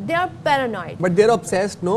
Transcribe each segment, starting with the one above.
They are paranoid, but they are obsessed, no?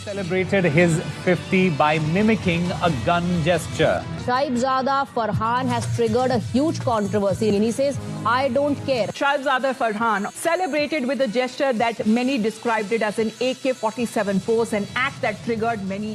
Celebrated his 50 by mimicking a gun gesture. Saibzada Farhan has triggered a huge controversy, and he says, "I don't care." Saibzada Farhan celebrated with a gesture that many described it as an AK-47 pose, an act that triggered many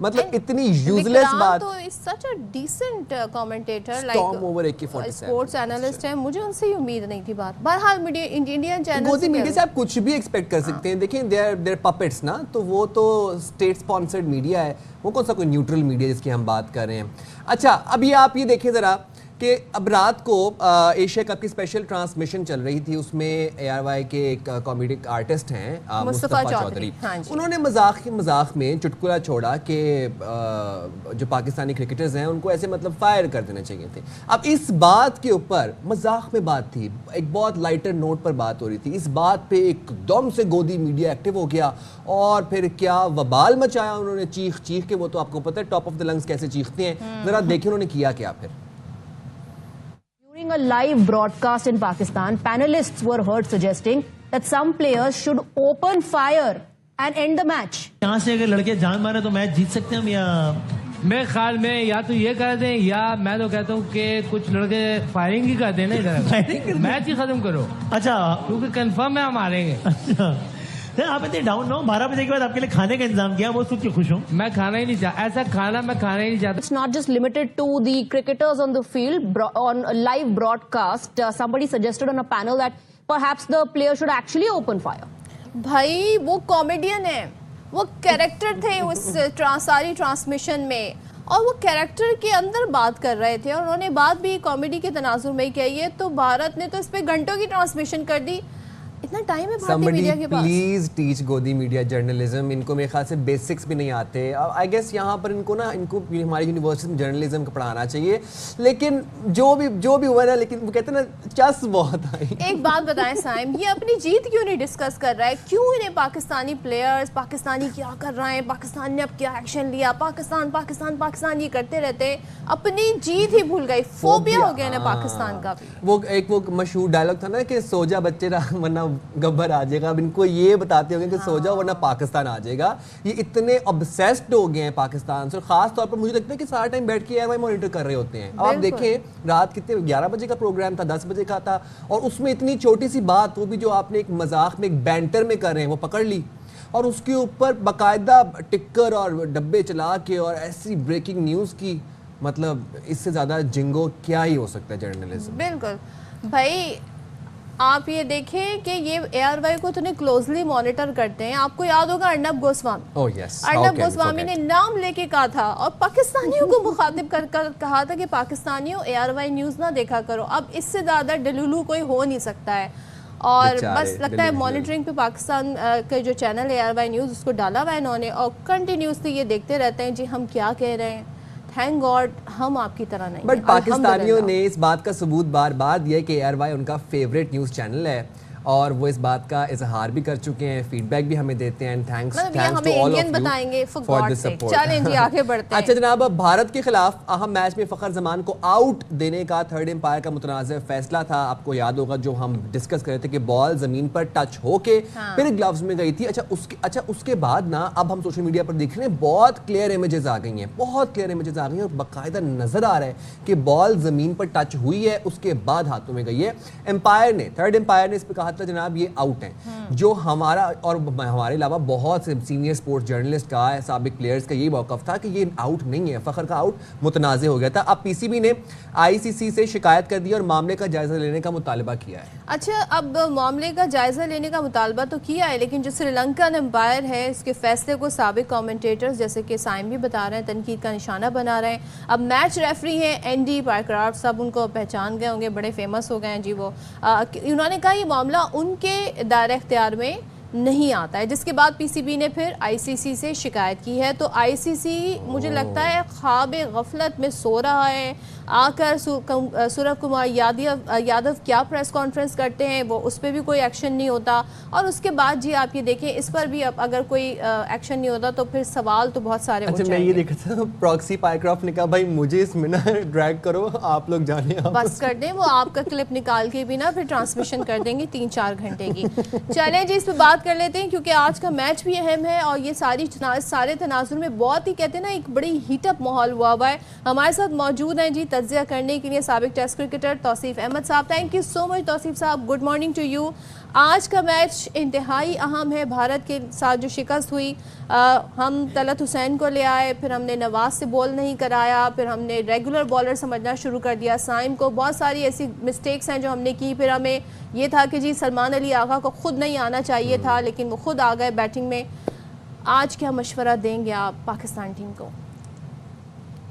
مطلب اتنی useless بات. تو is such a decent commentator Storm over like AK-47 sports analyst ہے, مجھے ان سے ہی امید نہیں تھی بات. بہرحال انڈین چینل گودی میڈیا سے آپ کچھ بھی ایکسپیکٹ کر سکتے ہیں. دیکھیں دیر پپٹس نا, تو وہ تو اسٹیٹ اسپانسرڈ میڈیا ہے, وہ کون سا کوئی نیوٹرل میڈیا جس کی ہم بات کر رہے ہیں. اچھا ابھی آپ یہ دیکھیں ذرا کہ اب رات کو ایشیا کپ کی اسپیشل ٹرانسمیشن چل رہی تھی, اس میں اے آر وائی کے ایک کامیڈک آرٹسٹ ہیں مصطفیٰ چودھری, انہوں نے مذاق میں چٹکلا چھوڑا کہ جو پاکستانی کرکٹرز ہیں ان کو ایسے مطلب فائر کر دینا چاہیے تھے. اب اس بات کے اوپر مذاق میں بات تھی, ایک بہت لائٹر نوٹ پر بات ہو رہی تھی, اس بات پہ ایک دم سے گودی میڈیا ایکٹیو ہو گیا اور پھر کیا وبال مچایا انہوں نے, چیخ کے, وہ تو آپ کو پتہ ہے ٹاپ آف دا لنگس کیسے چیختے ہیں, ذرا دیکھیں انہوں نے کیا کیا. پھر During a live broadcast in Pakistan, panelists were heard suggesting that some players should open fire and end the match. یہاں سے اگر لڑکے جان مارے تو میچ جیت سکتے ہیں ہم, یا میرے خیال میں یا تو یہ کر دیں یا میں تو کہتا ہوں کہ کچھ لڑکے فائرنگ ہی کر دیں نا ادھر, میچ ہی ختم کرو. اچھا کیونکہ کنفرم ہے ہم ہاریں گے. آپ اتنے ڈاؤن نہ ہو, 12 بجے کے بعد آپ کے لیے کھانے کا انتظام کیا, وہ سن کے خوش ہوں. میں کھانا ہی نہیں چاہتا, ایسا کھانا میں کھانا ہی نہیں چاہتا. It's not just limited to the cricketers on the field. On a live broadcast, somebody suggested on a panel that perhaps the player should actually open fire. بھائی وہ کامیڈین ہے, وہ کیریکٹر تھے اس ساری ٹرانسمیشن میں, اور وہ کیریکٹر کے اندر بات کر رہے تھے, اور انہوں نے بات بھی کامیڈی کے تناظر میں ہی کہی ہے. تو بھارت نے تو اس پہ گھنٹوں کی ٹرانسمیشن کر دی. اتنا ٹائم ہے بھارتی میڈیا کے پاس. Please teach Godi media journalism. ان کو میرے خیال سے بیسکس بھی نہیں آتے. آئی گیس یہاں پر ان کو ہماری یونیورسٹی میں جرنلزم کا پڑھانا چاہیے. لیکن جو بھی ہوا نا, لیکن وہ کہتے ہیں نا چس بہت آئی. ایک بات بتائیں سائم, یہ اپنی جیت کیوں نہیں ڈسکس کر رہا ہے؟ کیوں انہیں پاکستانی پلیئرز, پاکستانی کیا کر رہے ہیں, پاکستان نے اب کیا ایکشن لیا, پاکستان یہ کرتے رہتے, اپنی جیت ہی بھول گئی. فوبیا ہو گیا نا پاکستان کا بھی. وہ مشہور ڈائلاگ تھا نا کہ سو جا بچے ورنہ گبر آ جائے گا. اب ان کو یہ بتاتے ہوں گے کہ سو جاؤ ورنہ پاکستان آ جائے گا. یہ اتنے obsessed ہو گئے ہیں پاکستان سے, اور خاص طور پر مجھے لگتا ہے کہ سارا ٹائم بیٹھ کے اے مانیٹر کر رہے ہوتے ہیں. اب آپ دیکھیں رات کتنے 11 بجے کا پروگرام تھا, 10 بجے کا تھا, اور اس میں اتنی چھوٹی سی بات, وہ بھی جو آپ نے ایک مذاق میں ایک بینٹر میں کر رہے ہیں, وہ پکڑ لی, اور اس کے اوپر باقاعدہ ٹکر اور ڈبے چلا کے اور ایسی بریکنگ نیوز کی. مطلب اس سے زیادہ جنگو کیا ہی ہو سکتا ہے جرنلزم. بالکل بھائی, آپ یہ دیکھیں کہ یہ اے آر وائی کو اتنے کلوزلی مانیٹر کرتے ہیں. آپ کو یاد ہوگا ارنب گوسوامی, ارنب گوسوامی نے نام لے کے کہا تھا اور پاکستانیوں کو مخاطب کر کہا تھا کہ پاکستانیوں اے آر وائی نیوز نہ دیکھا کرو. اب اس سے زیادہ ڈلولو کوئی ہو نہیں سکتا ہے. اور بس لگتا ہے مانیٹرنگ پہ پاکستان کے جو channel A R Y News, اس کو ڈالا ہوا ہے انہوں نے, اور کنٹینیوسلی یہ دیکھتے رہتے ہیں جی ہم کیا کہہ رہے ہیں. تھینک گاڈ ہم آپ کی طرح نہیں. بٹ پاکستانیوں نے اس بات کا ثبوت بار بار دیا کہ اے آر وائی ان کا فیوریٹ نیوز چینل ہے, اور وہ اس بات کا اظہار بھی کر چکے ہیں, فیڈ بیک بھی ہمیں دیتے ہیں. Thanks to all of you for the support. چلیں جی آگے بڑھتے ہیں. اچھا جناب, بھارت کے خلاف اہم میچ میں فخر زمان کو آؤٹ دینے کا تھرڈ امپائر کا متنازع فیصلہ تھا. آپ کو یاد ہوگا جو ہم ڈسکس کر رہے تھے کہ بال زمین پر ٹچ ہو کے پھر گلوز میں گئی تھی. اچھا اس کے بعد نا اب ہم سوشل میڈیا پر دیکھ رہے ہیں بہت کلیئر امیجز آ گئی ہیں, اور باقاعدہ نظر آ رہا ہے کہ بال زمین پر ٹچ ہوئی ہے, اس کے بعد ہاتھوں میں گئی ہے. تھرڈ امپائر نے اس پہ کہا تھا جناب یہ آؤٹ ہیں. جو ہمارا اور ہمارے علاوہ بہت سے سینئر سپورٹس جرنلسٹ کا, سابق پلیئرز کا یہی موقف تھا کہ یہ آؤٹ نہیں ہے. فخر کا آؤٹ متنازع ہو گیا تھا. اب پی سی بی نے آئی سی سی سے شکایت کر دی اور معاملے کا جائزہ لینے کا مطالبہ کیا ہے. اچھا, اب معاملے کا جائزہ لینے کا مطالبہ تو کیا ہے, لیکن جو سری لنکن امپائر ہے اس کے فیصلے کو سابق کامنٹیٹرز جیسے کہ سائم بھی بتا رہے ہیں تنقید کا نشانہ بنا رہے ہیں. اب میچ ریفری ہیں این ڈی پائرکرافٹ, سب ان کو پہچان گئے ہوں گے, بڑے فیمس ہو گئے ہیں جی. وہ انہوں نے کہا یہ معاملہ ان کے دائرہ اختیار میں نہیں آتا ہے, جس کے بعد پی سی بی نے پھر آئی سی سی سے شکایت کی ہے. تو آئی سی سی مجھے لگتا ہے خواب غفلت میں سو رہا ہے. آ کر سوربھ کمار یادو کیا پریس کانفرنس کرتے ہیں, وہ اس پہ بھی کوئی ایکشن نہیں ہوتا. اور اس کے بعد جی آپ یہ دیکھیں اس پر بھی اب اگر کوئی ایکشن نہیں ہوتا تو پھر سوال تو بہت سارے اچھا میں یہ دیکھا تھا پراکسی پائرکرافٹ نے کہا بھائی مجھے اس میں نا ڈریگ کرو, آپ لوگ جانے بس کر دیں, وہ آپ کا کلپ نکال کے بھی نا پھر ٹرانسمیشن کر دیں گے 3-4 گھنٹے کی. چلیں جی اس پہ بات کر لیتے ہیں کیونکہ آج کا میچ بھی اہم ہے, اور یہ سارے تناظر میں بہت ہی کہتے ہیں نا ایک بڑی ہیٹ اپ ماحول ہوا ہے. ہمارے ساتھ موجود ہیں جی تجزیہ کرنے کے لیے سابق ٹیسٹ کرکٹر توصیف احمد صاحب. Thank you so much Tauseef صاحب, گڈ مارننگ ٹو یو. آج کا میچ انتہائی اہم ہے. بھارت کے ساتھ جو شکست ہوئی, ہم طلعت حسین کو لے آئے, پھر ہم نے نواز سے بول نہیں کرایا, پھر ہم نے ریگولر بالر سمجھنا شروع کر دیا سائم کو. بہت ساری ایسی مسٹیکس ہیں جو ہم نے کی. پھر ہمیں یہ تھا کہ جی سلمان علی آغا کو خود نہیں آنا چاہیے تھا, لیکن وہ خود آ گئے بیٹنگ میں. آج کیا مشورہ دیں گے آپ پاکستان ٹیم کو؟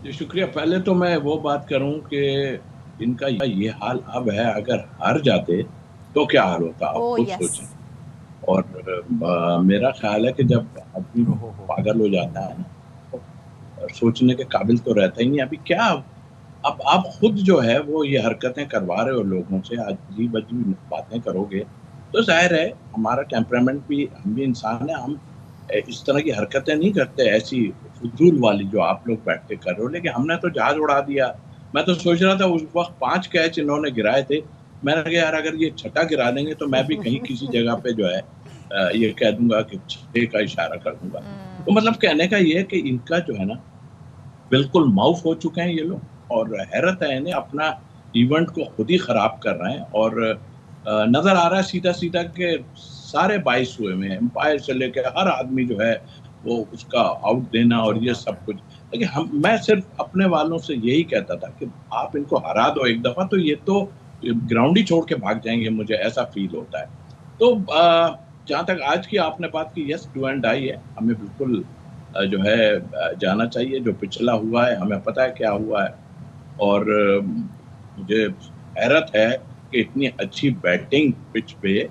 جی شکریہ. پہلے تو میں وہ بات کروں کہ ان کا یہ حال اب ہے, اگر ہار جاتے تو کیا حال ہوتا, آپ خود سوچیں. اور میرا خیال ہے کہ جب آدمی پاگل ہو جاتا ہے نا, سوچنے کے قابل تو رہتا ہی نہیں. ابھی کیا اب آپ خود جو ہے وہ یہ حرکتیں کروا رہے ہو لوگوں سے, عجیب عجیب باتیں کرو گے تو ظاہر ہے ہمارا ٹیمپرامنٹ بھی, ہم بھی انسان ہیں, ہم اس طرح کی حرکتیں نہیں کرتے ایسی فضول والی جو آپ لوگ بیٹھ کے کر رہے ہو. لیکن ہم نے تو جہاز اڑا دیا. میں تو سوچ رہا تھا اس وقت 5 کیچ انہوں نے گرائے تھے, میں نے کہا یار اگر یہ 6 گرا دیں گے تو میں بھی کہیں کسی جگہ پہ جو ہے یہ کہہ دوں گا کہ 6 کا اشارہ کر دوں گا. تو مطلب کہنے کا یہ ہے کہ ان کا جو ہے نا بالکل معاف ہو چکے ہیں یہ لوگ, اور حیرت ہے انہیں, اپنا ایونٹ کو خود ہی خراب کر رہے ہیں. اور نظر آ رہا ہے سیدھا سیدھا کہ سارے 22 ہوئے میں, امپائر سے لے کے ہر آدمی جو ہے وہ اس کا آؤٹ دینا اور یہ سب کچھ. لیکن میں صرف اپنے والوں سے یہی کہتا تھا کہ آپ ان کو ہرا دو ایک دفعہ تو یہ تو گراؤنڈ ہی چھوڑ کے بھاگ جائیں گے, مجھے ایسا فیل ہوتا ہے. تو جہاں تک آج کی آپ نے بات کی, یس ڈو اینڈ ڈائی ہے, ہمیں بالکل جو ہے جانا چاہیے. جو پچھلا ہوا ہے ہمیں پتہ ہے کیا ہوا ہے, اور مجھے حیرت ہے کہ اتنی اچھی بیٹنگ پچ پہ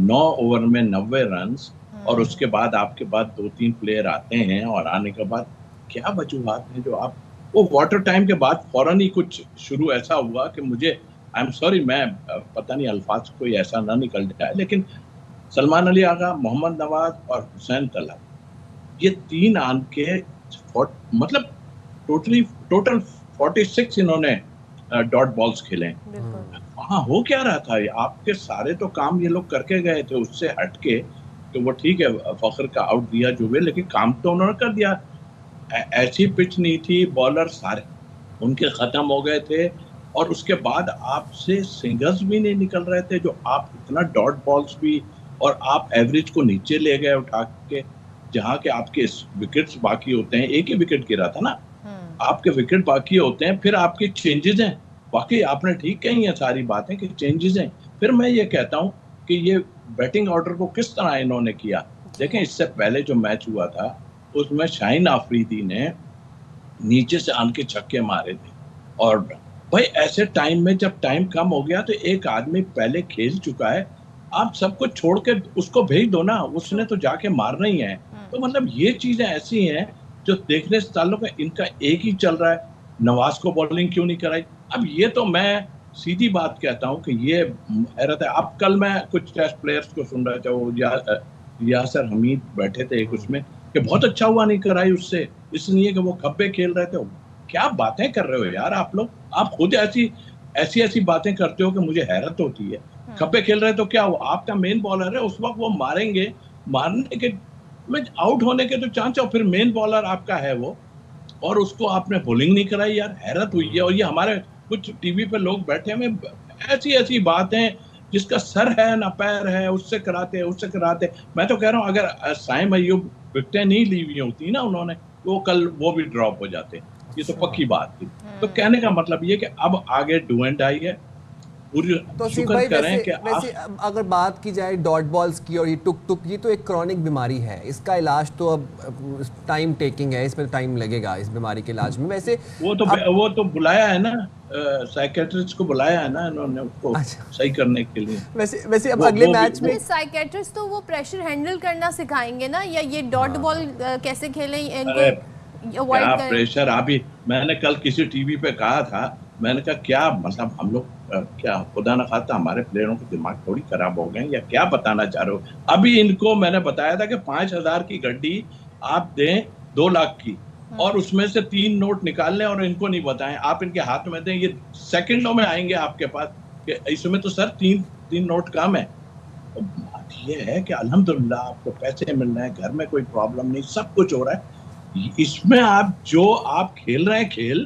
9 اوور میں 90 رنز, اور اس کے بعد آپ کے بعد 2-3 پلیئر آتے ہیں, اور آنے کے بعد کیا وجوہات ہیں جو آپ وہ واٹر ٹائم کے بعد فوراً ہی کچھ شروع ایسا ہوا کہ مجھے آئی ایم سوری, میں پتہ نہیں الفاظ کوئی ایسا نہ نکل جائے, لیکن سلمان علی آغا, محمد نواز اور حسین طلعت یہ 3 آن کے مطلب ٹوٹل 46 انہوں نے ڈاٹ بالز کھیلے. وہاں ہو کیا رہا تھا, آپ کے سارے تو کام یہ لوگ کر کے گئے تھے اس سے ہٹ کے. تو وہ ٹھیک ہے فخر کا آؤٹ دیا جو بھی, لیکن کام تو انہوں نے کر دیا. ایسی پچ نہیں تھی, بالر سارے ان کے ختم ہو گئے تھے, اور اس کے بعد آپ سے سنگلز بھی نہیں نکل رہے تھے جو آپ اتنا ڈاٹ بالز بھی, اور آپ ایوریج کو نیچے لے گئے اٹھا کے, جہاں کہ آپ کے وکٹس باقی ہوتے ہیں. ایک ہی وکٹ گرا تھا نا, آپ کے وکٹ باقی ہوتے ہیں, پھر آپ کے چینجز ہیں. باقی آپ نے ٹھیک کہی ہیں ساری باتیں کہ چینجز ہیں. پھر میں یہ کہتا ہوں کہ یہ بیٹنگ آرڈر کو کس طرح انہوں نے کیا. دیکھیں اس سے پہلے جو میچ ہوا تھا اس میں شاہین آفریدی نے نیچے سے آن کے چھکے مارے تھے, اور بھائی ایسے ٹائم میں جب ٹائم کم ہو گیا تو ایک آدمی پہلے کھیل چکا ہے, آپ سب کو چھوڑ کے اس کو بھیج دو نا, اس نے تو جا کے مارنا ہی ہے. تو مطلب یہ چیزیں ایسی ہیں جو دیکھنے سے تعلق ہے. ان کا ایک ہی چل رہا ہے, نواز کو بالنگ کیوں نہیں کرائی. اب یہ تو میں سیدھی بات کہتا ہوں کہ یہ حیرت ہے. اب کل میں کچھ ٹیسٹ پلیئرز کو سن رہا تھا, وہ یاسر حمید بیٹھے تھے ایک اس میں, کہ بہت اچھا ہوا نہیں کرائی اس سے, اس لیے کہ وہ کھبے کھیل رہے تھے. کیا باتیں کر رہے ہو یار آپ لوگ, آپ خود ایسی باتیں کرتے ہو کہ مجھے حیرت ہوتی ہے. کھبے کھیل رہے تو کیا ہوا, آپ کا مین بالر ہے, اس وقت وہ ماریں گے, مارنے کے میں آؤٹ ہونے کے تو چانس ہے, اور پھر مین بالر آپ کا ہے وہ, اور اس کو آپ نے بولنگ نہیں کرائی. یار حیرت ہوئی ہے. اور یہ ہمارے کچھ ٹی وی پہ لوگ بیٹھے ہیں, ایسی باتیں جس کا سر ہے نہ پیر ہے, اس سے کراتے. میں تو کہہ رہا ہوں اگر سائم ایوب وکٹیں نہیں لی ہوئی ہوتی نا انہوں نے, وہ کل وہ بھی ڈراپ ہو جاتے. یہ تو پکی بات تھی. تو کہنے کا مطلب یہ کہ اب آگے ڈو اینڈ ڈائی ہے. تو بھائی ویسے اگر بات کی جائے ڈاٹ بالز کی اور یہ ٹک, یہ تو ایک کرونک بیماری ہے, اس کا علاج تو اب ٹائم ٹیکنگ ہے, اس میں ٹائم لگے گا اس بیماری کے علاج میں. ویسے وہ تو بلایا ہے نا, سائیکیٹرسٹ کو بلایا ہے نا انہوں نے, اس کو صحیح کرنے کے لیے. ویسے اب اگلے میچ میں سائیکیٹرسٹ تو وہ پریشر ہینڈل کرنا سکھائیں گے نا, یا یہ ڈاٹ بال کیسے کھیلیں ان کو کیا پریشر. ابھی میں نے کل کسی ٹی وی پہ کہا تھا, میں نے کہا کیا مطلب ہم لوگ کیا خدا نہ خواستہ ہمارے پلیئروں کے دماغ تھوڑی خراب ہو گئے یا کیا بتانا چاہ رہے ہو. ابھی ان کو میں نے بتایا تھا کہ 5,000 کی گڈی آپ دیں 2 لاکھ کی, اور اس میں سے 3 نوٹ نکال لیں اور ان کو نہیں بتائیں, آپ ان کے ہاتھ میں دیں, یہ سیکنڈوں میں آئیں گے آپ کے پاس کہ اس میں تو سر 3 نوٹ کام ہے. بات یہ ہے کہ الحمدللہ آپ کو پیسے مل رہے ہیں, گھر میں کوئی پرابلم نہیں, سب کچھ ہو رہا ہے. اس میں آپ جو آپ کھیل رہے ہیں کھیل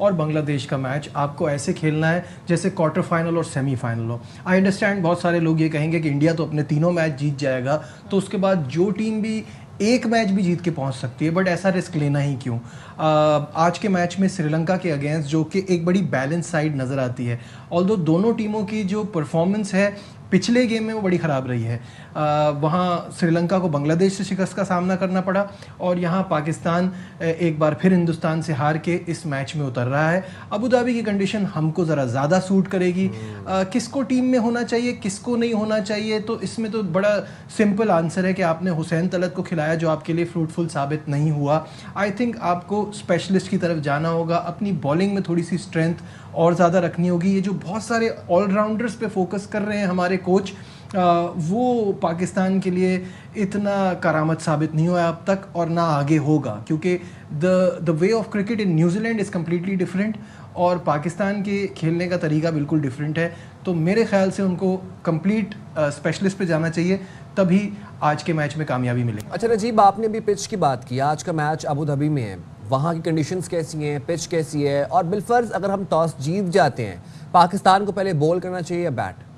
اور بنگلہ دیش کا میچ آپ کو ایسے کھیلنا ہے جیسے کوارٹر فائنل اور semi final who. I understand بہت سارے لوگ یہ کہیں گے کہ انڈیا تو اپنے تینوں میچ جیت جائے گا, تو اس کے بعد جو ٹیم بھی ایک میچ بھی جیت کے پہنچ سکتی ہے, بٹ ایسا رسک لینا ہی کیوں. آج کے میچ میں سری لنکا کے اگینسٹ جو کہ ایک بڑی بیلنس سائڈ نظر آتی ہے, آلدو دونوں ٹیموں کی جو پرفارمنس ہے پچھلے گیم میں وہ بڑی خراب رہی ہے. وہاں سری لنکا کو بنگلہ دیش سے شکست کا سامنا کرنا پڑا, اور یہاں پاکستان ایک بار پھر ہندوستان سے ہار کے اس میچ میں اتر رہا ہے. ابو دھابی کی کنڈیشن ہم کو ذرا زیادہ سوٹ کرے گی. کس کو ٹیم میں ہونا چاہیے, کس کو نہیں ہونا چاہیے, تو اس میں تو بڑا سمپل آنسر ہے کہ آپ نے حسین طلعت کو کھلایا جو آپ کے لیے فروٹفل ثابت نہیں ہوا. آئی تھنک آپ کو اسپیشلسٹ کی طرف جانا ہوگا, اپنی بالنگ میں تھوڑی سی اسٹرینتھ اور زیادہ رکھنی ہوگی. یہ جو بہت سارے آل راؤنڈرز پہ فوکس کر رہے ہیں ہمارے کوچ, وہ پاکستان کے لیے اتنا کرامت ثابت نہیں ہوا اب تک, اور نہ آگے ہوگا, کیونکہ the way of cricket in New Zealand is completely different, اور پاکستان کے کھیلنے کا طریقہ بالکل ڈفرینٹ ہے. تو میرے خیال سے ان کو کمپلیٹ اسپیشلسٹ پہ جانا چاہیے, تبھی آج کے میچ میں کامیابی ملے. اچھا نجیب, آپ نے بھی پچ کی بات کی, آج کا میچ ابو دھابی میں ہے, وہاں کی کنڈیشنز کیسی ہیں, پچ کیسی ہے, اور بالفرض اگر ہم ٹاس جیت جاتے ہیں پاکستان کو پہلے بول کرنا چاہیے یا بیٹ؟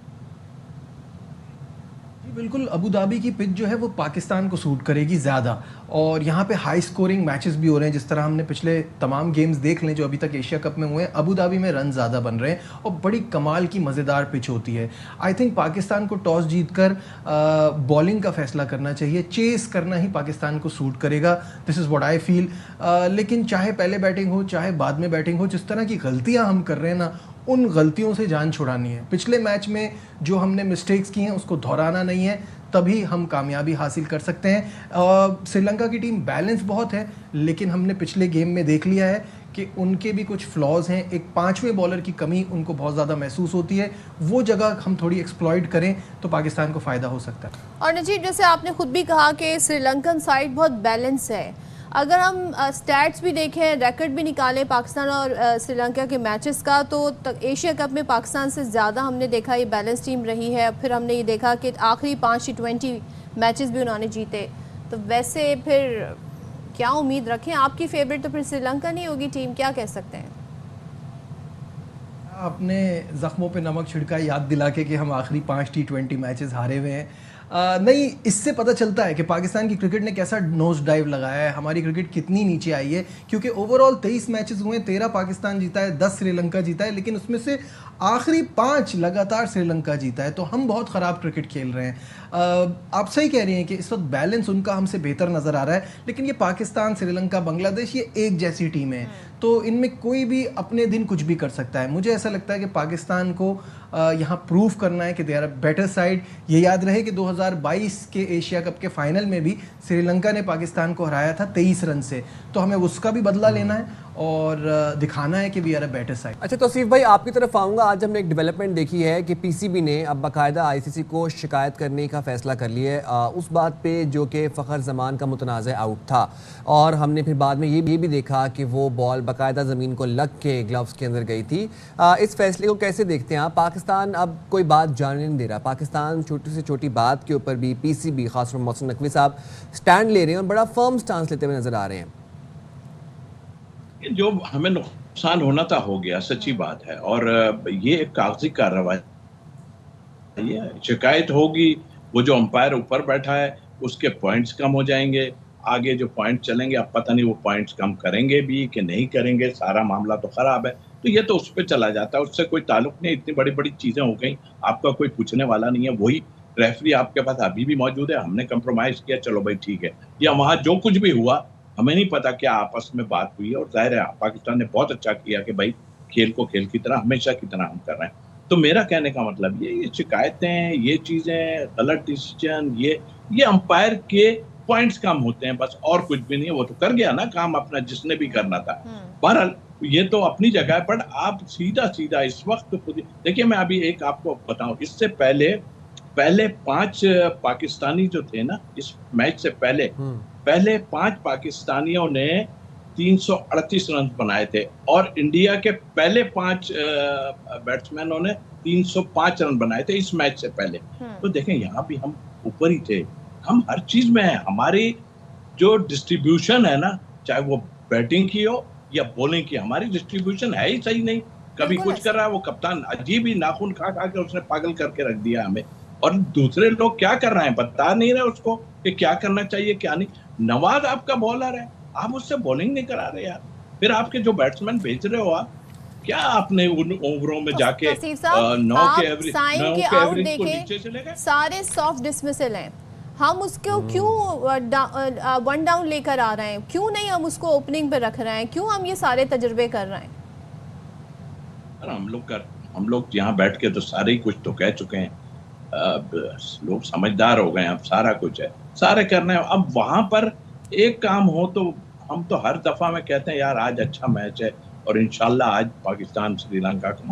بالکل, ابو دھابی کی پچ جو ہے وہ پاکستان کو سوٹ کرے گی زیادہ, اور یہاں پہ ہائی سکورنگ میچز بھی ہو رہے ہیں. جس طرح ہم نے پچھلے تمام گیمز دیکھ لیں جو ابھی تک ایشیا کپ میں ہوئے ہیں, ابو دھابی میں رن زیادہ بن رہے ہیں, اور بڑی کمال کی مزیدار پچ ہوتی ہے. آئی تھنک پاکستان کو ٹاس جیت کر بالنگ کا فیصلہ کرنا چاہیے, چیز کرنا ہی پاکستان کو سوٹ کرے گا. دس از واٹ آئی فیل. لیکن چاہے پہلے بیٹنگ ہو چاہے بعد میں بیٹنگ ہو, جس طرح کی غلطیاں ہم کر رہے ہیں نا, ان غلطیوں سے جان چھڑانی ہے. پچھلے میچ میں جو ہم نے مسٹیکس کی ہیں اس کو دہرانا نہیں ہے, تبھی ہم کامیابی حاصل کر سکتے ہیں. سری لنکا کی ٹیم بیلنس بہت ہے, لیکن ہم نے پچھلے گیم میں دیکھ لیا ہے کہ ان کے بھی کچھ فلاز ہیں. ایک پانچویں بالر کی کمی ان کو بہت زیادہ محسوس ہوتی ہے, وہ جگہ ہم تھوڑی ایکسپلائٹ کریں تو پاکستان کو فائدہ ہو سکتا ہے. اور نجیب, جیسے آپ نے خود بھی کہا کہ سری لنکن سائڈ بہت بیلنس ہے, اگر ہم سٹیٹس بھی دیکھیں, ریکارڈ بھی نکالیں پاکستان اور سری لنکا کے میچز کا, تو ایشیا کپ میں پاکستان سے زیادہ ہم نے دیکھا یہ بیلنس ٹیم رہی ہے. پھر ہم نے یہ دیکھا کہ آخری 5 T20 میچز بھی انہوں نے جیتے. تو ویسے پھر کیا امید رکھیں, آپ کی فیوریٹ تو پھر سری لنکا نہیں ہوگی ٹیم, کیا کہہ سکتے ہیں؟ آپ نے زخموں پہ نمک چھڑکا یاد دلا کے کہ ہم آخری 5 T20 میچز ہارے ہوئے ہیں. نہیں, اس سے پتہ چلتا ہے کہ پاکستان کی کرکٹ نے کیسا نوز ڈائیو لگایا ہے, ہماری کرکٹ کتنی نیچے آئی ہے. کیونکہ اوور آل 23 میچز ہوئے, 13 پاکستان جیتا ہے, 10 سری لنکا جیتا ہے, لیکن اس میں سے آخری 5 لگاتار سری لنکا جیتا ہے. تو ہم بہت خراب کرکٹ کھیل رہے ہیں. آپ صحیح کہہ رہی ہیں کہ اس وقت بیلنس ان کا ہم سے بہتر نظر آ رہا ہے, لیکن یہ پاکستان, سری لنکا, بنگلہ دیش, یہ ایک جیسی ٹیمیں ہیں, تو ان میں کوئی بھی اپنے دن کچھ بھی کر سکتا ہے. مجھے ایسا لگتا ہے کہ پاکستان کو یہاں پروف کرنا ہے کہ دے آر بیٹر سائڈ. یہ یاد رہے کہ 2022 کے ایشیا کپ کے فائنل میں بھی سری لنکا نے پاکستان کو ہرایا تھا 23 رن سے, تو ہمیں اس کا بھی بدلہ لینا ہے اور دکھانا ہے کہ we are a better side. اچھا توصیف بھائی, آپ کی طرف آؤں گا. آج ہم نے ایک ڈیولپمنٹ دیکھی ہے کہ پی سی بی نے اب باقاعدہ ICC کو شکایت کرنے کا فیصلہ کر لیا ہے اس بات پہ جو کہ فخر زمان کا متنازع آؤٹ تھا, اور ہم نے پھر بعد میں یہ بھی دیکھا کہ وہ بال باقاعدہ زمین کو لگ کے گلوز کے اندر گئی تھی. اس فیصلے کو کیسے دیکھتے ہیں آپ؟ پاکستان اب کوئی بات جاننے نہیں دے رہا, پاکستان چھوٹی سے چھوٹی بات کے اوپر بھی پی سی بی, خاص طور محسن نقوی صاحب سٹینڈ لے رہے ہیں اور بڑا فرم سٹانس لیتے ہوئے نظر آ رہے ہیں. جو ہمیں نقصان ہونا تھا ہو گیا, سچی بات ہے, اور یہ ایک کاغذی کارروائی ہے. شکایت ہوگی, وہ جو امپائر اوپر بیٹھا ہے اس کے پوائنٹس کم ہو جائیں گے, آگے جو پوائنٹ چلیں گے اب پتہ نہیں وہ پوائنٹس کم کریں گے بھی کہ نہیں کریں گے, سارا معاملہ تو خراب ہے. تو یہ تو اس پہ چلا جاتا ہے, اس سے کوئی تعلق نہیں. اتنی بڑی بڑی چیزیں ہو گئیں, آپ کا کوئی پوچھنے والا نہیں ہے. وہی ریفری آپ کے پاس ابھی بھی موجود ہے, ہم نے کمپرومائز کیا, چلو بھائی ٹھیک ہے. یا وہاں جو کچھ بھی ہوا ہمیں نہیں پتا کیا آپس میں بات ہوئی ہے, اور ظاہر ہے پاکستان نے بہت اچھا کیا کہ بھائی کھیل کو کھیل کی طرح ہمیشہ کی طرح ہم کر رہے ہیں. تو میرا کہنے کا مطلب یہ شکایتیں, یہ چیزیں, غلط ڈیسیجن, یہ امپائر کے پوائنٹس کم ہوتے ہیں بس, اور کچھ بھی نہیں ہے. وہ تو کر گیا نا کام اپنا جس نے بھی کرنا تھا. بہرحال یہ تو اپنی جگہ ہے, پر آپ سیدھا اس وقت دیکھیے, میں ابھی ایک آپ کو بتاؤں, اس سے پہلے 5 پاکستانی جو تھے نا اس میچ سے پہلے 5 پاکستانیوں نے 338 رن بنائے تھے, اور انڈیا کے پہلے 5 بیٹسمینوں نے 305 رن بنائے تھے اس میچ سے پہلے. تو دیکھیں یہاں بھی ہم اوپر ہی تھے, ہم ہر چیز میں ہیں. ہماری جو ڈسٹریبیوشن ہے نا, چاہے وہ بیٹنگ کی ہو یا بولنگ کی. ہماری ڈسٹریبیوشن ہے ہی صحیح نہیں. کبھی کچھ کر رہا ہے وہ کپتان, عجیب ہی ناخن کھا کھا کے اس نے پاگل کر کے رکھ دیا ہمیں. اور دوسرے لوگ کیا کر رہے ہیں بتا نہیں رہے اس کو کہ کیا کرنا چاہیے کیا نہیں. نواز آپ کا بالر ہے, آپ اس سے بولنگ نہیں کرا رہے یار. پھر آپ کے جو بیٹسمین بھیج رہے ہو آپ, کیا آپ نے ان اووروں میں جا کے 9 کے ایوریج کو نیچے چلے گئے. سارے سافٹ ڈسمسل ہیں, ہم اس کو کیوں 1 ڈاؤن لے کر آ رہے ہیں, کیوں نہیں ہم اس کو اوپننگ پہ رکھ رہے ہیں, کیوں ہم یہ سارے تجربے کر رہے ہیں. ہم لوگ یہاں بیٹھ کے تو سارے ہی کچھ تو کہہ چکے ہیں, لوگ سمجھدار ہو گئے ہیں, اب سارا کچھ ہے, سارے کرنا ہے. اب وہاں پر ایک کام ہو تو ہم تو ہر دفعہ میں کہتے ہیں یار آج اچھا میچ ہے اور انشاءاللہ آج پاکستان سری لنکا کو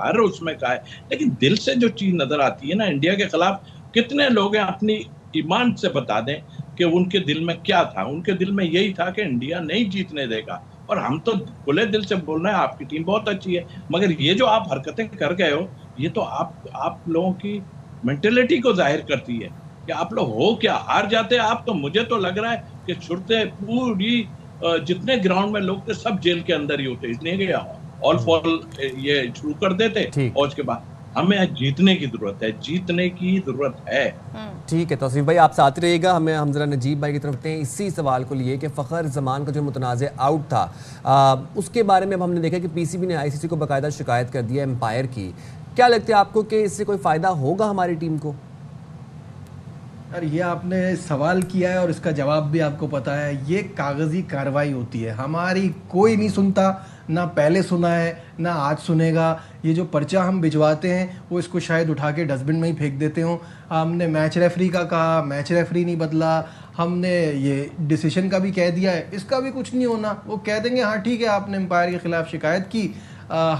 ہر اس میں کا ہے. لیکن دل سے جو چیز نظر آتی ہے نا انڈیا کے خلاف, کتنے لوگ ہیں اپنی ایمان سے بتا دیں کہ ان کے دل میں کیا تھا. ان کے دل میں یہی تھا کہ انڈیا نہیں جیتنے دے گا, اور ہم تو کھلے دل سے بول رہے ہیں آپ کی ٹیم بہت اچھی ہے. مگر یہ جو آپ حرکتیں کر گئے ہو, یہ تو آپ لوگوں کی مینٹلٹی کو ظاہر کرتی ہے کہ آپ لوگ ہو کیا, ہار جاتے آپ. تو مجھے تو لگ رہا ہے کہ چھوٹے پوری جتنے گراؤنڈ میں لوگ تھے سب جیل کے اندر ہی ہوتے, اس لیے گیا آل فال یہ شروع کر دیتے, اور اس کے بعد ہمیں جیتنے کی ضرورت ہے, جیتنے کی ضرورت ہے. ٹھیک ہے توصیف بھائی, آپ ساتھ رہیے گا. ہم ذرا نجیب بھائی کی طرف ہیں اسی سوال کو لیے کہ فخر زمان کا جو متنازع آؤٹ تھا اس کے بارے میں اب ہم نے دیکھا کہ پی سی بی نے آئی سی سی کو باقاعدہ شکایت کر دیا امپائر کی. کیا لگتا ہے آپ کو کہ اس سے کوئی فائدہ ہوگا ہماری ٹیم کو؟ اور یہ آپ نے سوال کیا ہے اور اس کا جواب بھی آپ کو پتا ہے. یہ کاغذی کارروائی ہوتی ہے, ہماری کوئی نہیں سنتا, نہ پہلے سنا ہے نہ آج سنے گا. یہ جو پرچہ ہم بھجواتے ہیں وہ اس کو شاید اٹھا کے ڈسٹ بن میں ہی پھینک دیتے ہوں. ہم نے میچ ریفری کا کہا, میچ ریفری نہیں بدلا. ہم نے یہ ڈیسیشن کا بھی کہہ دیا ہے, اس کا بھی کچھ نہیں ہونا. وہ کہہ دیں گے ہاں ٹھیک ہے آپ نے امپائر کے خلاف شکایت کی,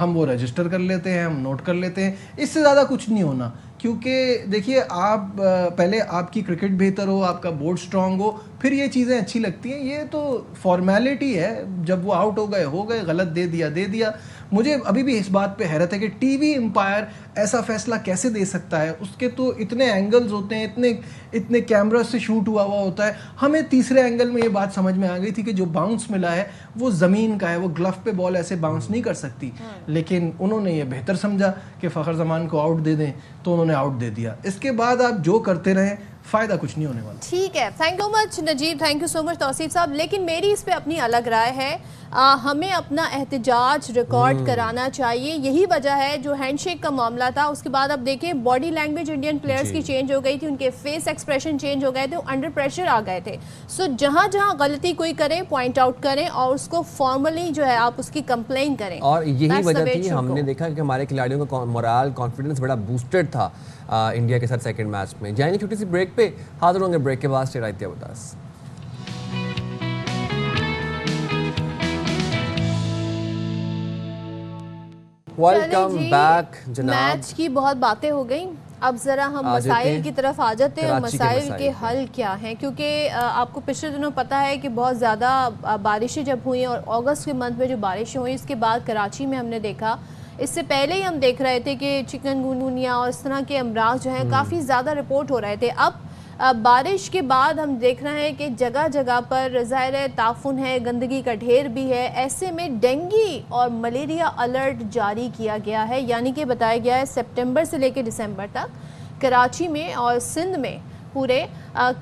ہم وہ رجسٹر کر لیتے ہیں, ہم نوٹ کر لیتے ہیں. اس سے زیادہ کچھ نہیں ہونا. کیونکہ دیکھیے آپ پہلے آپ کی کرکٹ بہتر ہو, آپ کا بورڈ سٹرونگ ہو, پھر یہ چیزیں اچھی لگتی ہیں. یہ تو فارمیلٹی ہے, جب وہ آؤٹ ہو گئے, غلط دے دیا. مجھے ابھی بھی اس بات پہ حیرت ہے کہ ٹی وی امپائر ایسا فیصلہ کیسے دے سکتا ہے. اس کے تو اتنے اینگلز ہوتے ہیں, اتنے کیمرہ سے شوٹ ہوا ہوتا ہے. ہمیں تیسرے اینگل میں یہ بات سمجھ میں آ گئی تھی کہ جو باؤنس ملا ہے وہ زمین کا ہے, وہ گلف پہ بال ایسے باؤنس نہیں کر سکتی. لیکن انہوں نے یہ بہتر سمجھا کہ فخر زمان کو آؤٹ دے دیں, تو انہوں نے آؤٹ دے دیا. اس کے بعد آپ جو کرتے رہیں فائدہ کچھ نہیں ہونے والا. ٹھیک ہے, thank you much Najeeb, thank you so much Tauseef صاحب. لیکن میری اس پہ اپنی الگ رائے ہے. ہمیں اپنا احتجاج ریکارڈ کرانا چاہیے. یہی وجہ ہے جو ہینڈ شیک کا معاملہ تھا, اس کے بعد اب دیکھیں باڈی لینگویج انڈین پلیئرز کی چینج ہو گئی تھی, ان کے فیس ایکسپریشن چینج ہو گئے تھے, انڈر پریشر آ گئے تھے. سو جہاں غلطی کوئی کرے پوائنٹ آؤٹ کریں اور اس کو فارملی جو ہے آپ اس کی کمپلین کریں. اور یہی وجہ تھی ہم نے دیکھا کہ ہمارے کھلاڑیوں کا مورال کانفیڈنس بڑا بوسٹڈ تھا انڈیا کے ساتھ سیکنڈ میچ میں. جائیں گے چھوٹی سی بریک پہ, حاضر ہوں گے بریک کے بعد. Stay right with us. Welcome back جناب. میچ کی بہت باتیں ہو گئیں, اب ذرا ہم مسائل کی طرف آ جاتے ہیں. مسائل کے حل کیا ہیں, کیونکہ آپ کو پچھلے دنوں پتہ ہے کہ بہت زیادہ بارشیں جب ہوئیں اور اگست کے منتھ میں جو بارشیں ہوئیں, اس کے بعد کراچی میں ہم نے دیکھا, اس سے پہلے ہی ہم دیکھ رہے تھے کہ چکن گونیا اور اس طرح کے امراض جو ہیں کافی زیادہ رپورٹ ہو رہے تھے. اب بارش کے بعد ہم دیکھ رہے ہیں کہ جگہ جگہ پر ظاہر تعفن ہے, گندگی کا ڈھیر بھی ہے. ایسے میں ڈینگی اور ملیریا الرٹ جاری کیا گیا ہے, یعنی کہ بتایا گیا ہے سپٹمبر سے لے کے دسمبر تک کراچی میں اور سندھ میں پورے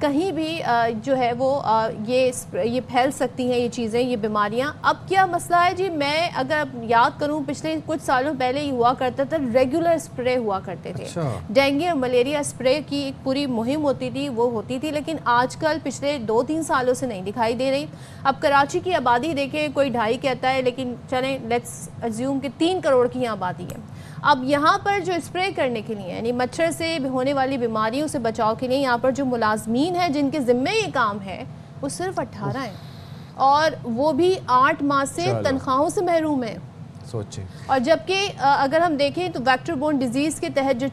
کہیں بھی جو ہے وہ یہ پھیل سکتی ہیں یہ چیزیں, یہ بیماریاں. اب کیا مسئلہ ہے جی, میں اگر یاد کروں پچھلے کچھ سالوں پہلے ہی ہوا کرتا تھا, ریگولر اسپرے ہوا کرتے تھے. ڈینگی اور ملیریا اسپرے کی ایک پوری مہم ہوتی تھی, وہ ہوتی تھی, لیکن آج کل پچھلے 2-3 سالوں سے نہیں دکھائی دے رہی. اب کراچی کی آبادی دیکھیں, کوئی 2.5 کہتا ہے, لیکن چلیں لیٹس ازیوم کہ 3 کروڑ کی یہاں آبادی ہے. اب یہاں پر جو اسپرے کرنے کے لیے یعنی مچھر سے ہونے والی بیماریوں سے بچاؤ کے لیے یہاں پر جو ملازمین ہیں جن کے ذمہ یہ کام ہے وہ صرف 18 ہیں, اور وہ بھی 8 ماہ سے تنخواہوں سے محروم ہیں. سوچیں. اور جبکہ اگر ہم دیکھیں تو ویکٹر بورن ڈیزیز کے تحت جو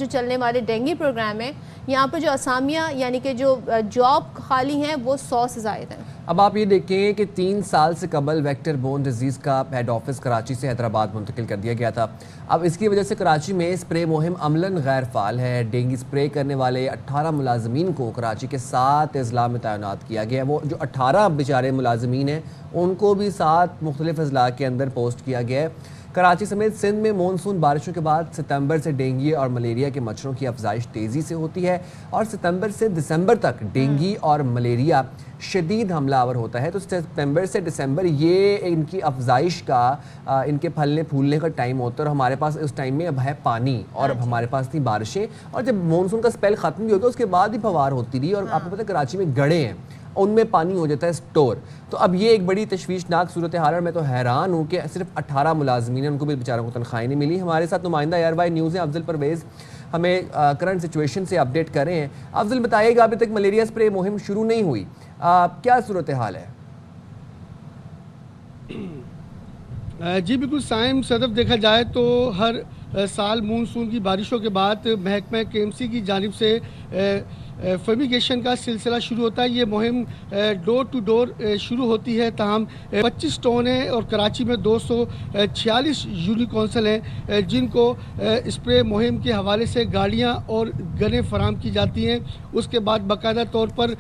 چلنے والے ڈینگی پروگرام ہیں، یہاں پر جو اسامیاں یعنی کہ جو جاب خالی ہیں وہ 100 سے زائد ہیں. اب آپ یہ دیکھیں کہ 3 سال سے قبل ویکٹر بورن ڈیزیز کا ہیڈ آفس کراچی سے حیدرآباد منتقل کر دیا گیا تھا. اب اس کی وجہ سے کراچی میں اسپرے مہم عملاً غیر فعال ہے. ڈینگی اسپرے کرنے والے 18 ملازمین کو کراچی کے 7 اضلاع میں تعینات کیا گیا. وہ جو 18 بیچارے ملازمین ہیں ان کو بھی 7 مختلف اضلاع کے اندر پوسٹ کیا گیا ہے. کراچی سمیت سندھ میں مونسون بارشوں کے بعد ستمبر سے ڈینگی اور ملیریا کے مچھروں کی افزائش تیزی سے ہوتی ہے اور ستمبر سے دسمبر تک ڈینگی اور ملیریا شدید حملہ آور ہوتا ہے. تو ستمبر سے دسمبر یہ ان کی افزائش کا ان کے پھلنے پھولنے کا ٹائم ہوتا ہے اور ہمارے پاس اس ٹائم میں اب ہے پانی اور اب ہمارے پاس تھی بارشیں اور جب مونسون کا سپیل ختم بھی ہوگا اس کے بعد ہی فوار ہوتی رہی. اور آپ کو پتہ ہے کراچی میں گڑھے ہیں ان میں پانی ہو جاتا ہے سٹور. تو اب یہ ایک بڑی تشویشناک صورتحال ہے. میں تو حیران ہوں کہ صرف 18 ملازمین ہیں ان کو بھی بیچاروں کو تنخواہیں نہیں ملی. ہمارے ساتھ نمائندہ ایئر وائی نیوز ہیں افضل پرویز ہمیں کرنٹ سچویشن سے اپڈیٹ کر رہے ہیں. افضل بتائیے گا ابھی تک ملیریا اسپرے مہم شروع نہیں ہوئی, کیا صورتحال ہے؟ جی بالکل سائم صدف, دیکھا جائے تو ہر سال مونسون کی بارشوں کے بعد محکمہ KMC کی جانب سے فمیگیشن کا سلسلہ شروع ہوتا ہے. یہ مہم ڈور ٹو ڈور شروع ہوتی ہے. تاہم 25 ٹاؤن ہیں اور کراچی میں 246 یونی کونسل ہیں جن کو اسپرے مہم کے حوالے سے گاڑیاں اور گنیں فراہم کی جاتی ہیں. اس کے بعد باقاعدہ طور پر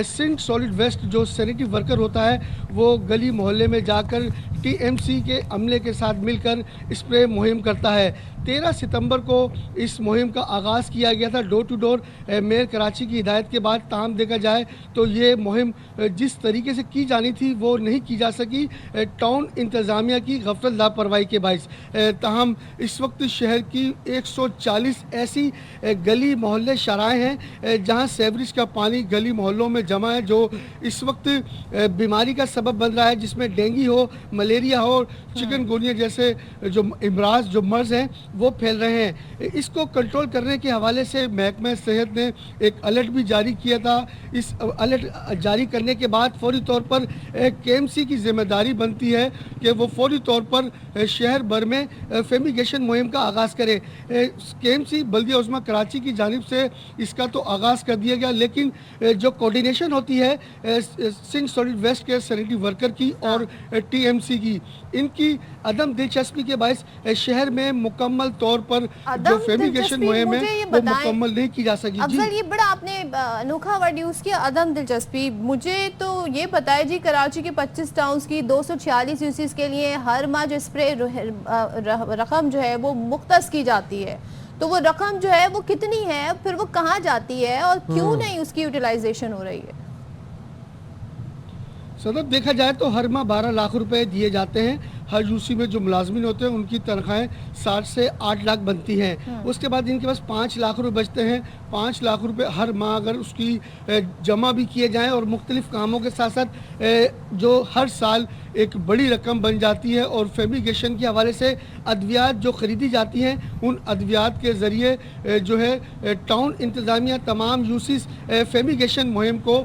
سندھ سالڈ ویسٹ جو سینیٹری ورکر ہوتا ہے وہ گلی محلے میں جا کر TMC کے عملے کے ساتھ مل کر اسپرے مہم کرتا ہے. 13 ستمبر کو اس مہم کا آغاز کیا گیا تھا ڈور ٹو ڈور میئر کراچی کی ہدایت کے بعد. تاہم دیکھا جائے تو یہ مہم جس طریقے سے کی جانی تھی وہ نہیں کی جا سکی ٹاؤن انتظامیہ کی غفلت لاپرواہی کے باعث. تاہم اس وقت شہر کی 140 ایسی گلی محلے شرائع ہیں جہاں سیوریج کا پانی گلی محلوں میں جمع ہے جو اس وقت بیماری کا سبب بن رہا ہے, جس میں ڈینگی ہو, ملیریا ہو, چکن گونیا جیسے جو امراض جو مرض ہیں وہ پھیل رہے ہیں. اس کو کنٹرول کرنے کے حوالے سے محکمہ صحت نے ایک الرٹ بھی جاری کیا تھا. اس الرٹ جاری کرنے کے بعد فوری طور پر KMC کی ذمہ داری بنتی ہے کہ وہ فوری طور پر شہر بھر میں فیمیگیشن مہم کا آغاز کرے. KMC بلدیہ عظمیٰ کراچی کی جانب سے اس کا تو آغاز کر دیا گیا, لیکن جو کوارڈینیشن ہوتی ہے سندھ سالڈ ویسٹ کے سینیٹری ورکر کی اور TMC کی, ان کی عدم دلچسپی کے باعث شہر میں مکمل طور پر جو فیمیگیشن مہم ہے وہ مکمل نہیں کی جا سکی. افضل یہ بڑا آپ نے انوکھا ورڈ یوز کیا, عدم دلچسپی. مجھے تو یہ بتائے جی کراچی کے 25 ٹاؤنز کی 246 یوسیز کے لیے ہر ماہ جو اسپرے رقم جو ہے وہ مختص کی جاتی ہے, تو وہ رقم جو ہے وہ کتنی ہے, پھر وہ کہاں جاتی ہے اور کیوں نہیں اس کی یوٹیلائزیشن ہو رہی ہے؟ صدف دیکھا جائے تو ہر ماہ 12 لاکھ روپے دیے جاتے ہیں. ہر یوسی میں جو ملازمین ہوتے ہیں ان کی تنخواہیں 7 سے 8 لاکھ بنتی ہیں. اس کے بعد ان کے پاس 5 لاکھ روپے بچتے ہیں. 5 لاکھ روپے ہر ماہ اگر اس کی جمع بھی کیے جائیں اور مختلف کاموں کے ساتھ ساتھ جو ہر سال ایک بڑی رقم بن جاتی ہے. اور فیمیگیشن کے حوالے سے ادویات جو خریدی جاتی ہیں ان ادویات کے ذریعے جو ہے ٹاؤن انتظامیہ تمام یوسیز فیمیگیشن مہم کو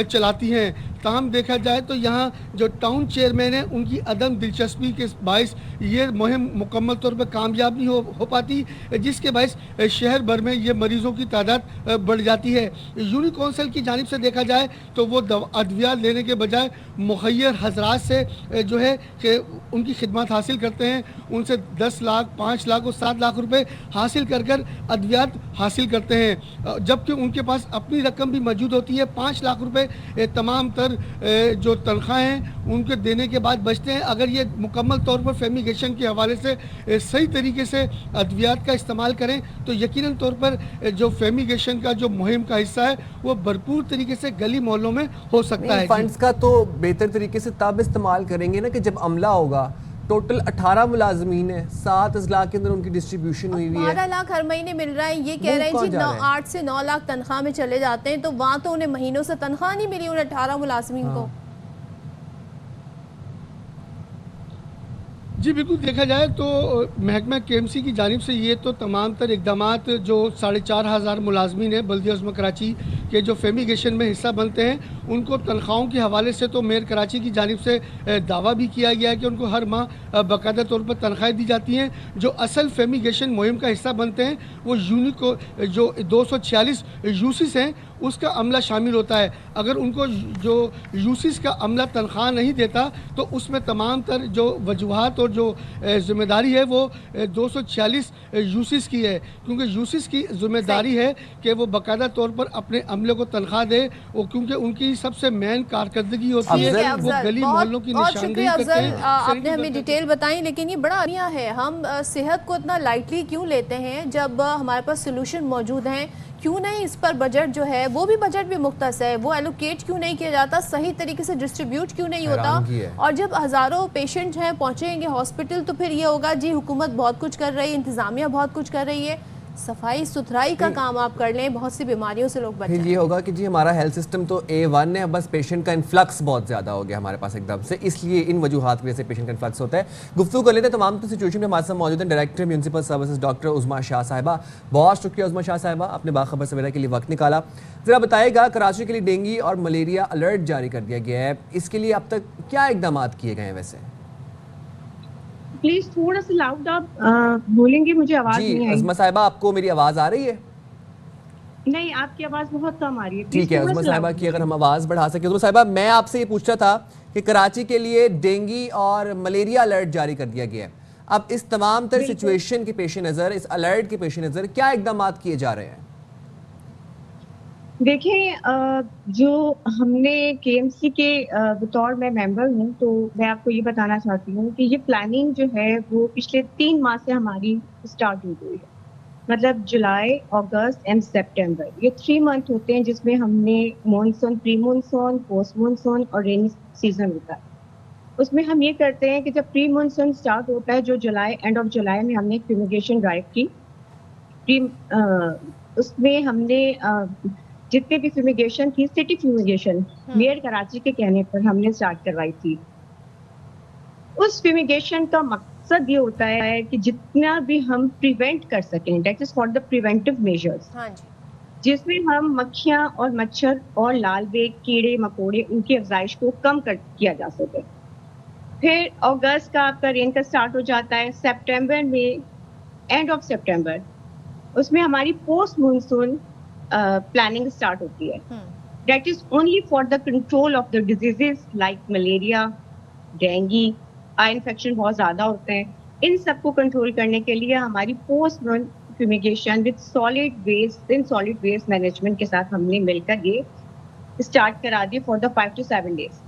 چلاتی ہیں. تاہم دیکھا جائے تو یہاں جو ٹاؤن چیئرمین ہیں ان کی عدم دلچسپی کے باعث یہ مہم مکمل طور پر کامیاب نہیں ہو پاتی, جس کے باعث شہر بھر میں یہ مریضوں کی تعداد بڑھ جاتی ہے. یونی کونسل کی جانب سے دیکھا جائے تو وہ ادویات لینے کے بجائے مخیر حضرات سے جو ہے کہ ان کی خدمات حاصل کرتے ہیں, ان سے 10 لاکھ 5 لاکھ اور 7 لاکھ روپے حاصل کر ادویات حاصل کرتے ہیں, جبکہ ان کے پاس اپنی رقم بھی موجود ہوتی ہے. 5 لاکھ روپے تمام تر جو تنخواہیں ہیں ان کے دینے کے بعد بچتے ہیں. اگر یہ مکمل طور پر فیمیگیشن کے حوالے سے صحیح طریقے سے ادویات کا استعمال کریں تو یقیناً طور پر جو فیمیگیشن کا جو مہم کا حصہ ہے وہ بھرپور طریقے سے گلی محلوں میں ہو سکتا ہے. فنڈز کا تو بہتر طریقے سے تب استعمال کریں گے نا کہ جب عملہ ہوگا. ٹوٹل 18 ملازمین ہیں, 7 اضلاع کے اندر ان کی ڈسٹریبیوشن ہوئی ہوئی ہے. 12 لاکھ ہر مہینے مل رہا ہے. یہ کہہ رہے ہیں جی 8 سے 9 لاکھ تنخواہ میں چلے جاتے ہیں, تو وہاں تو انہیں مہینوں سے تنخواہ نہیں ملی ان 18 ملازمین کو. جی بالکل دیکھا جائے تو محکمہ KMC کی جانب سے یہ تو تمام تر اقدامات جو 4,500 ملازمین ہیں بلدیہ عظمیٰ کراچی کہ جو فیمیگیشن میں حصہ بنتے ہیں ان کو تنخواہوں کے حوالے سے تو میئر کراچی کی جانب سے دعویٰ بھی کیا گیا ہے کہ ان کو ہر ماہ باقاعدہ طور پر تنخواہیں دی جاتی ہیں. جو اصل فیمیگیشن مہم کا حصہ بنتے ہیں وہ یونٹ کو جو 246 یوسیس ہیں اس کا عملہ شامل ہوتا ہے. اگر ان کو جو یوسیس کا عملہ تنخواہ نہیں دیتا تو اس میں تمام تر جو وجوہات اور جو ذمہ داری ہے وہ 246 یوسیس کی ہے, کیونکہ یوسیس کی ذمہ داری ہے کہ وہ باقاعدہ طور پر اپنے عملے کو تنخواہ دے, اور کیونکہ ان کی سب سے مین کارکردگی ہوتی ہے وہ گلی محلوں کی نشاندہی کرتے ہیں. آپ نے ہمیں ڈیٹیل بتائیں, لیکن یہ بڑا اہمیہ ہے. ہم صحت کو اتنا لائٹلی کیوں لیتے ہیں جب ہمارے پاس سولوشن موجود ہیں؟ کیوں نہیں اس پر بجٹ جو ہے وہ بھی بجٹ بھی مختص ہے, وہ ایلوکیٹ کیوں نہیں کیا جاتا, صحیح طریقے سے ڈسٹریبیوٹ کیوں نہیں ہوتا؟ اور جب ہزاروں پیشنٹ ہیں پہنچیں گے ہاسپٹل تو پھر یہ ہوگا جی حکومت بہت کچھ کر رہی ہے, انتظامیہ بہت کچھ کر رہی ہے. صفائی ستھرائی کا کام آپ کر لیں, بہت سی بیماریوں سے لوگ بچ جائیں. یہ ہوگا کہ جی ہمارا ہیلتھ سسٹم تو A1 ہے, بس پیشنٹ کا انفلکس بہت زیادہ ہو گیا ہمارے پاس ایک دم سے, اس لیے ان وجوہات کی وجہ سے پیشنٹ کا انفلکس ہوتا ہے. گفتگو کر لیتے ہیں تمام سچویشن میں ہمارے ساتھ موجود ہیں ڈائریکٹر میونسپل سروسز ڈاکٹر عظمیٰ شاہ صاحبہ. بہت شکریہ عظمیٰ شاہ صاحبہ, آپ نے باخبر سویرا کے لیے وقت نکالا. ذرا بتائیے گا کراچی کے لیے ڈینگی اور ملیریا الرٹ جاری کر دیا گیا ہے, اس کے لیے اب تک کیا اقدامات کیے گئے ہیں؟ ویسے پلیز تھوڑا سا لاؤڈ آپ بولیں گے, مجھے آواز نہیں آئی. عظمیٰ صاحبہ آپ کو میری آواز آ رہی ہے؟ نہیں, آپ کی آواز بہت کم آ رہی ہے. ٹھیک ہے عظمیٰ صاحبہ کی اگر ہم آواز بڑھا سکیں. عظمیٰ صاحبہ میں آپ سے یہ پوچھتا تھا کہ کراچی کے لیے ڈینگی اور ملیریا الرٹ جاری کر دیا گیا ہے, اب اس تمام تر سچویشن کے پیش نظر, اس الرٹ کے پیش نظر کیا اقدامات کیے جا رہے ہیں؟ دیکھیں, جو ہم نے KMC کے بطور میں ممبر ہوں تو میں آپ کو یہ بتانا چاہتی ہوں کہ یہ پلاننگ جو ہے وہ پچھلے 3 ماہ سے ہماری اسٹارٹ ہو گئی ہے. مطلب جولائی, اگست اینڈ سپٹمبر, یہ 3 منتھ ہوتے ہیں جس میں ہم نے مونسون, پری مونسون, پوسٹ مونسون اور رینی سیزن ہوتا ہے. اس میں ہم یہ کرتے ہیں کہ جب پری مونسون اسٹارٹ ہوتا ہے, جو جولائی, اینڈ آف جولائی میں ہم نے فیومیگیشن ڈرائیو کی. اس میں ہم نے جتنے بھی فیومیگیشن تھی, سٹی فیومیگیشن میئر کراچی کے کہنے پر ہم نے اسٹارٹ کروائی تھی. اس فیومیگیشن کا مقصد یہ ہوتا ہے کہ جتنا بھی ہم پریونٹ کر سکیں, that is for the preventive measures, جس میں ہم مکھیاں اور مچھر اور لال بیگ, کیڑے مکوڑے, ان کی افزائش کو کم کیا جا سکے. پھر اگست کا آپ کا رین کا اسٹارٹ ہو جاتا ہے. سپٹمبر میں, اینڈ آف سپٹمبر, اس میں ہماری پوسٹ مونسون پلاننگ اسٹارٹ ہوتی ہے. That is only for the control of the diseases like malaria, dengue, I infection بہت زیادہ ہوتے ہیں. ان سب کو کنٹرول کرنے کے لیے ہماری post fumigation with solid waste, ان سالڈ ویسٹ مینجمنٹ کے ساتھ ہم نے مل کر یہ اسٹارٹ کرا دی فار دا 5 to 7 days.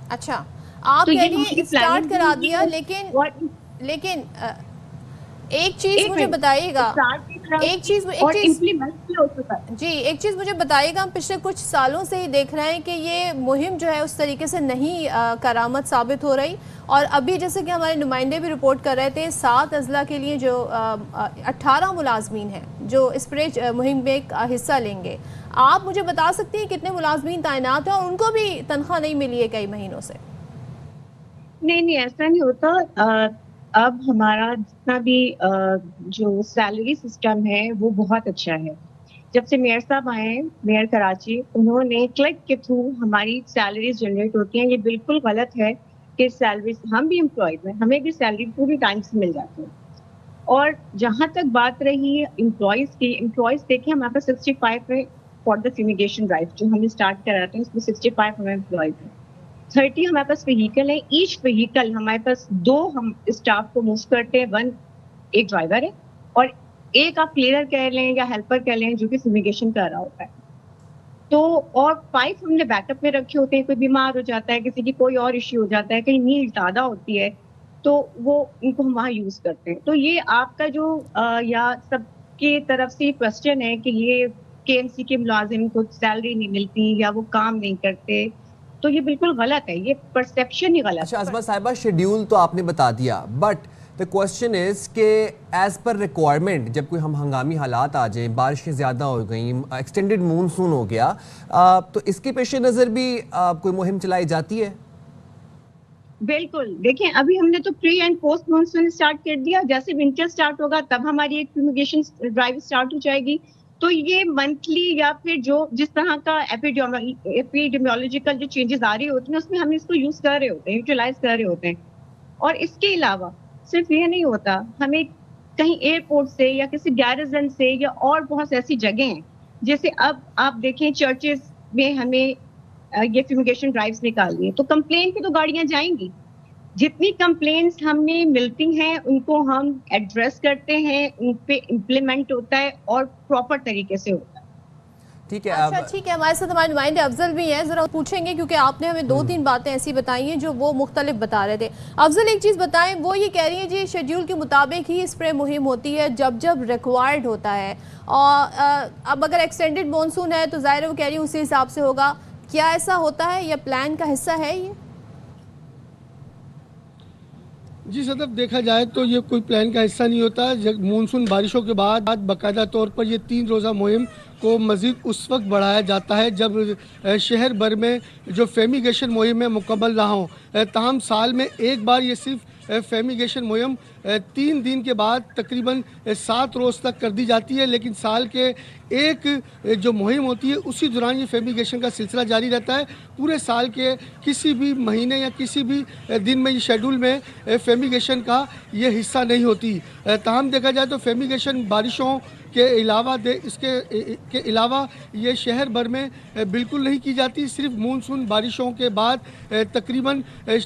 اچھا, آپ کہہ رہی ہیں اسٹارٹ کرا دیا, لیکن ایک چیز مجھے بتائیے گا, ایک چیز مجھے بتائیے گا, ہم پچھلے کچھ سالوں سے ہی دیکھ رہے ہیں کہ یہ مہم جو ہے اس طریقے سے نہیں کارآمد ثابت ہو رہی, اور ابھی جیسے کہ ہمارے نمائندے بھی رپورٹ کر رہے تھے 7 اضلاع کے لیے جو 18 ملازمین ہیں جو اسپرے مہم میں حصہ لیں گے. آپ مجھے بتا سکتے ہیں کتنے ملازمین تعینات ہیں اور ان کو بھی تنخواہ نہیں ملی ہے کئی مہینوں سے؟ نہیں, ایسا نہیں ہوتا. اب ہمارا جتنا بھی جو سیلری سسٹم ہے وہ بہت اچھا ہے. جب سے میئر صاحب آئے ہیں, میئر کراچی, انہوں نے کلک کے تھرو ہماری سیلریز جنریٹ ہوتی ہیں. یہ بالکل غلط ہے کہ سیلریز, ہم بھی امپلائیز ہیں, ہمیں بھی سیلری پوری ٹائم سے مل جاتی ہے. اور جہاں تک بات رہی امپلائیز کی, امپلائیز دیکھیں ہمارے پاس 65 ہے فار دا فیومیگیشن ڈرائیو جو ہم اسٹارٹ کراتے ہیں, اس میں 65 ہمیں امپلائیز ہیں. 30 ہمارے پاس وہیکل ہے. ایچ وہیکل ہمارے پاس 2 ہم اسٹاف کو موو کرتے ہیں, 1 ایک ڈرائیور ہے اور ایک آپ کلیئر کہہ لیں یا ہیلپر کہہ لیں جو کہ فیومیگیشن کر رہا ہوتا ہے. تو اور 5 ہم نے بیک اپ میں رکھے ہوتے ہیں. کوئی بیمار ہو جاتا ہے, کسی کی کوئی اور ایشو ہو جاتا ہے, کہیں نیڈ زیادہ ہوتی ہے تو وہ ان کو ہم وہاں یوز کرتے ہیں. تو یہ آپ کا جو یا سب کی طرف سے کوشچن ہے کہ یہ KMC کے ملازم کو سیلری نہیں ملتی یا وہ کام نہیں کرتے, تو یہ بالکل غلط ہے, یہ پرسیپشن ہی غلط ہے. اچھا عظمیٰ صاحبہ, شیڈیول تو آپ نے بتا دیا, بٹ the question is کہ ایز پر ریکوائرمنٹ جب کوئی ہنگامی حالات آ جائیں, بارشیں زیادہ ہو گئیں, ایکسٹینڈڈ مونسون ہو گیا, تو اس کے پیش نظر بھی کوئی مہم چلائی جاتی ہے؟ بالکل. دیکھیں ابھی ہم نے تو pre and post monsoon start کر دیا. جیسے ونٹر اسٹارٹ ہوگا تب ہماری ایک فیومیگیشن ڈرائیو اسٹارٹ ہو جائے گی. تو یہ منتھلی یا پھر جو جس طرح کا ایپیڈیمیولوجیکل جو چینجز آ رہی ہوتی ہیں اس میں ہم اس کو یوز کر رہے ہوتے ہیں، یوٹیلائز کر رہے ہوتے ہیں. اور اس کے علاوہ صرف یہ نہیں ہوتا، ہمیں کہیں ایئرپورٹ سے یا کسی گیرزن سے یا اور بہت ایسی جگہیں ہیں، جیسے اب آپ دیکھیں چرچز میں ہمیں یہ فیومیگیشن ڈرائیوز نکالنی ہے تو کمپلین پہ تو گاڑیاں جائیں گی. جتنی کمپلینس ہمیں ملتی ہیں ان کو ہم ایڈریس کرتے ہیں، ان پہ امپلیمنٹ ہوتا ہے اور پراپر طریقے سے ہوتا ہے. ٹھیک ہے. اچھا ٹھیک ہے، ہمارے ساتھ ہمارے نمائندے افضل بھی ہیں، ذرا پوچھیں گے کیونکہ آپ نے ہمیں 2-3 باتیں ایسی بتائی ہیں جو وہ مختلف بتا رہے تھے. افضل ایک چیز بتائیں، وہ یہ کہہ رہی ہیں جی شیڈیول کے مطابق ہی اسپرے مہم ہوتی ہے جب ریکوائرڈ ہوتا ہے، اور اب اگر ایکسٹینڈڈ مونسون ہے تو ظاہر ہے وہ کہہ رہی ہیں اسی حساب سے ہوگا. کیا ایسا ہوتا ہے یا پلان کا حصہ ہے یہ؟ جی صدف، دیکھا جائے تو یہ کوئی پلان کا حصہ نہیں ہوتا. مونسون بارشوں کے بعد باقاعدہ طور پر یہ 3 روزہ مہم کو مزید اس وقت بڑھایا جاتا ہے جب شہر بھر میں جو فیمیگیشن مہم ہے مکمل نہ ہوں. تاہم سال میں ایک بار یہ صرف فیمیگیشن مہم 3 دن کے بعد تقریباً 7 روز تک کر دی جاتی ہے، لیکن سال کے ایک جو مہم ہوتی ہے اسی دوران یہ فیمیگیشن کا سلسلہ جاری رہتا ہے. پورے سال کے کسی بھی مہینے یا کسی بھی دن میں یہ شیڈول میں فیمیگیشن کا یہ حصہ نہیں ہوتی. تاہم دیکھا جائے تو فیمیگیشن بارشوں کے علاوہ اس کے علاوہ یہ شہر بھر میں بالکل نہیں کی جاتی. صرف مونسون بارشوں کے بعد تقریباً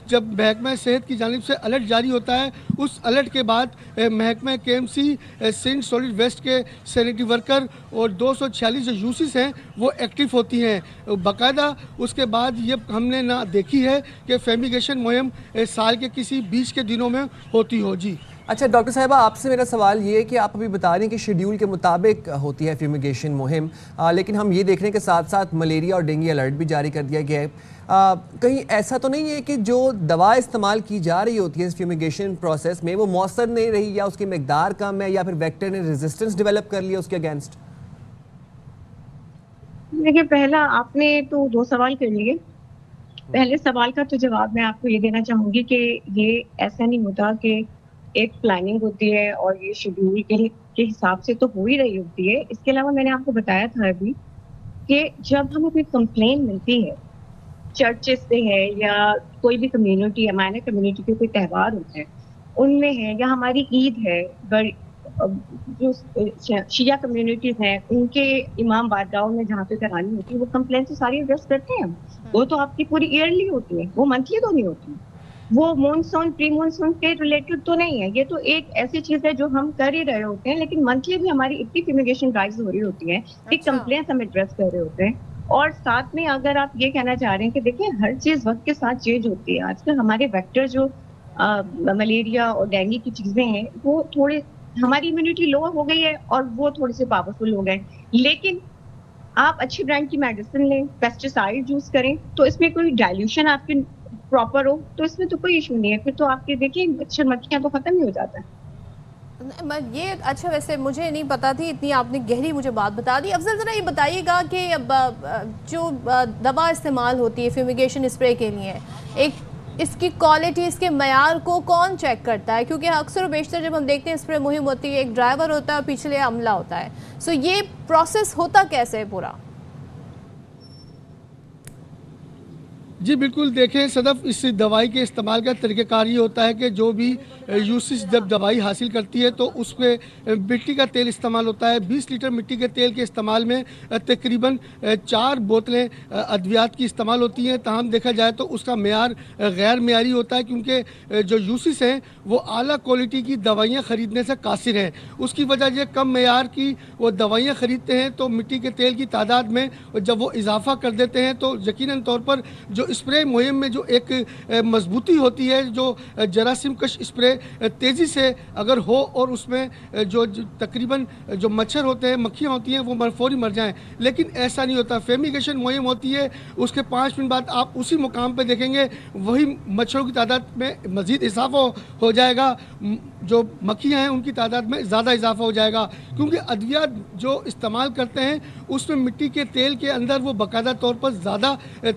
جب محکمہ صحت کی جانب سے الرٹ جاری ہوتا ہے، اس الرٹ کے بعد محکمہ KMC سندھ سولڈ ویسٹ کے سینیٹری ورکر اور 246 جو یوسیز ہیں وہ ایکٹیو ہوتی ہیں. باقاعدہ اس کے بعد یہ ہم نے نہ دیکھی ہے کہ فیمیگیشن مہم سال کے کسی بیچ کے دنوں میں ہوتی ہو. جی اچھا ڈاکٹر صاحبہ، آپ سے میرا سوال یہ ہے کہ آپ ابھی بتا رہے ہیں کہ شیڈیول کے مطابق ہوتی ہے فیومیگیشن مہم، لیکن ہم یہ دیکھ رہے ہیں کہ ساتھ ساتھ ملیریا اور ڈینگی الرٹ بھی جاری کر دیا گیا ہے. کہیں ایسا تو نہیں ہے کہ جو دوا استعمال کی جا رہی ہوتی ہے اس فیومیگیشن پروسیس میں وہ مؤثر نہیں رہی، یا اس کی مقدار کم ہے، یا پھر ویکٹر نے ریزسٹنس ڈیولپ کر لیا اس کے اگینسٹ؟ دیکھیے، پہلا آپ نے تو 2 سوال کر لیے. پہلے سوال کا تو جواب میں آپ کو یہ دینا چاہوں گی کہ یہ ایسا نہیں ہوتا کہ ایک پلاننگ ہوتی ہے اور یہ شیڈیول کے حساب سے تو ہو ہی رہی ہوتی ہے. اس کے علاوہ میں نے آپ کو بتایا تھا ابھی کہ جب ہمیں کوئی کمپلین ملتی ہے چرچز سے ہے یا کوئی بھی کمیونٹی ہے، ہمارے کمیونٹی کے کوئی تہوار ہوتے ہیں ان میں ہے، یا ہماری عید ہے، جو شیعہ کمیونٹیز ہیں ان کے امام بارگاہوں میں جہاں پہ کرانی ہوتی ہے وہ کمپلین سے ساری ایڈریس کرتے ہیں. وہ تو آپ کی پوری ایئرلی ہوتی ہے، وہ منتھلی تو نہیں ہوتی. وہ مونسون پری مونسون کے ریلیٹڈ تو نہیں ہے. یہ تو ایک ایسی چیز ہے جو ہم کر ہی رہے ہوتے ہیں، لیکن منتھلی بھی ہماری اتنی فیومیگیشن ڈرائیوز ہو رہی ہوتی ہیں کہ کمپلینس ہم ایڈریس کر رہے ہوتے ہیں. اور ساتھ میں اگر آپ یہ کہنا چاہ رہے ہیں کہ دیکھیں ہر چیز وقت کے ساتھ چینج ہوتی ہے. آج کل ہمارے ویکٹر جو ملیریا اور ڈینگی کی چیزیں ہیں وہ تھوڑے، ہماری امیونٹی لو ہو گئی ہے اور وہ تھوڑے سے پاورفل ہو گئے. لیکن آپ اچھی برانڈ کی میڈیسن لیں، پیسٹیسائڈ یوز کریں تو اس میں کوئی ڈائلیوشن آپ کی پراپر ہو تو اس میں تو کوئی ایشو نہیں ہے. پھر تو آپ کے دیکھیں مچھر مکھیاں تو ختم ہی ہو جاتا ہے. یہ اچھا، ویسے مجھے نہیں پتا تھی، اتنی آپ نے گہری مجھے بات بتا دی. افضل ذرا یہ بتائیے گا کہ جو دوا استعمال ہوتی ہے فیومیگیشن اسپرے کے لیے، ایک اس کی کوالٹی، اس کے معیار کو کون چیک کرتا ہے؟ کیونکہ اکثر و بیشتر جب ہم دیکھتے ہیں اسپرے مہم ہوتی ہے ایک ڈرائیور ہوتا ہے اور پچھلے عملہ ہوتا ہے. سو یہ پروسیس ہوتا کیسے ہے پورا؟ جی بالکل، دیکھیں صدف، اس دوائی کے استعمال کا طریقہ کار یہ ہوتا ہے کہ جو بھی یوسیج جب دوائی حاصل کرتی ہے تو اس پہ مٹی کا تیل استعمال ہوتا ہے. 20 لیٹر مٹی کے تیل کے استعمال میں تقریباً 4 بوتلیں ادویات کی استعمال ہوتی ہیں. تاہم دیکھا جائے تو اس کا معیار غیر معیاری ہوتا ہے کیونکہ جو یوسیز ہیں وہ اعلیٰ کوالٹی کی دوائیاں خریدنے سے قاصر ہیں. اس کی وجہ یہ کم معیار کی وہ دوائیاں خریدتے ہیں تو مٹی کے تیل کی تعداد میں جب وہ اضافہ کر دیتے ہیں تو یقیناً طور پر جو اسپرے مہم میں جو ایک مضبوطی ہوتی ہے، جو جراثیم کش اسپرے تیزی سے اگر ہو اور اس میں جو تقریباً جو مچھر ہوتے ہیں، مکھیاں ہوتی ہیں وہ فوری مر جائیں، لیکن ایسا نہیں ہوتا. فیمیگیشن مہم ہوتی ہے، اس کے 5 منٹ بعد آپ اسی مقام پہ دیکھیں گے وہی مچھروں کی تعداد میں مزید اضافہ ہو جائے گا، جو مکھیاں ہیں ان کی تعداد میں زیادہ اضافہ ہو جائے گا. کیونکہ ادویات جو استعمال کرتے ہیں اس میں مٹی کے تیل کے اندر وہ باقاعدہ طور پر زیادہ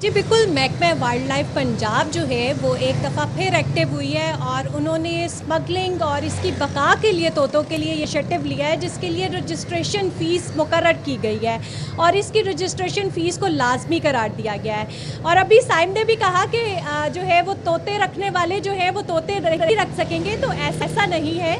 جی بالکل، محکمہ وائلڈ لائف پنجاب جو ہے وہ ایک دفعہ پھر ایکٹیو ہوئی ہے اور انہوں نے اسمگلنگ اور اس کی بقا کے لیے طوطوں کے لیے انیشیٹو لیا ہے، جس کے لیے رجسٹریشن فیس مقرر کی گئی ہے اور اس کی رجسٹریشن فیس کو لازمی قرار دیا گیا ہے۔ اور ابھی سائم نے بھی کہا کہ جو ہے وہ طوطے رکھنے والے جو ہے وہ طوطے رکھ سکیں گے، تو ایسا نہیں ہے۔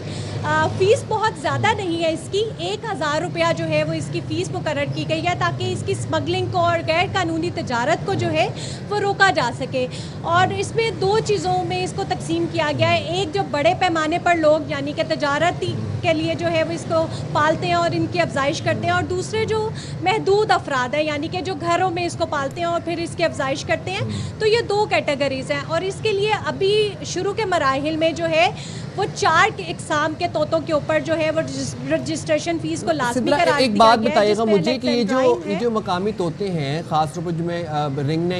فیس بہت زیادہ نہیں ہے اس کی، 1000 روپیہ جو ہے وہ اس کی فیس مقرر کی گئی ہے تاکہ اس کی اسمگلنگ کو اور غیر قانونی تجارت کو جو ہے وہ روکا جا سکے۔ اور اس میں 2 چیزوں میں اس کو تقسیم کیا گیا ہے، ایک جو بڑے پیمانے پر لوگ یعنی کہ تجارتی کے لیے جو ہے وہ اس کو پالتے ہیں اور ان کی افزائش کرتے ہیں، اور دوسرے جو محدود افراد ہیں یعنی کہ جو گھروں میں اس کو پالتے ہیں اور پھر اس کی افزائش کرتے ہیں، تو یہ 2 کیٹیگریز ہیں۔ اور اس کے لیے ابھی شروع کے مراحل میں جو ہے وہ 4 اقسام کے طوطوں کے اوپر جو ہے وہ رجسٹریشن فیس کو لازمی قرار دیا گیا ہے۔ ایک بات بتائیے گا مجھے کہ یہ جو مقامی طوطے ہیں، خاص طور پر جو میں رنگ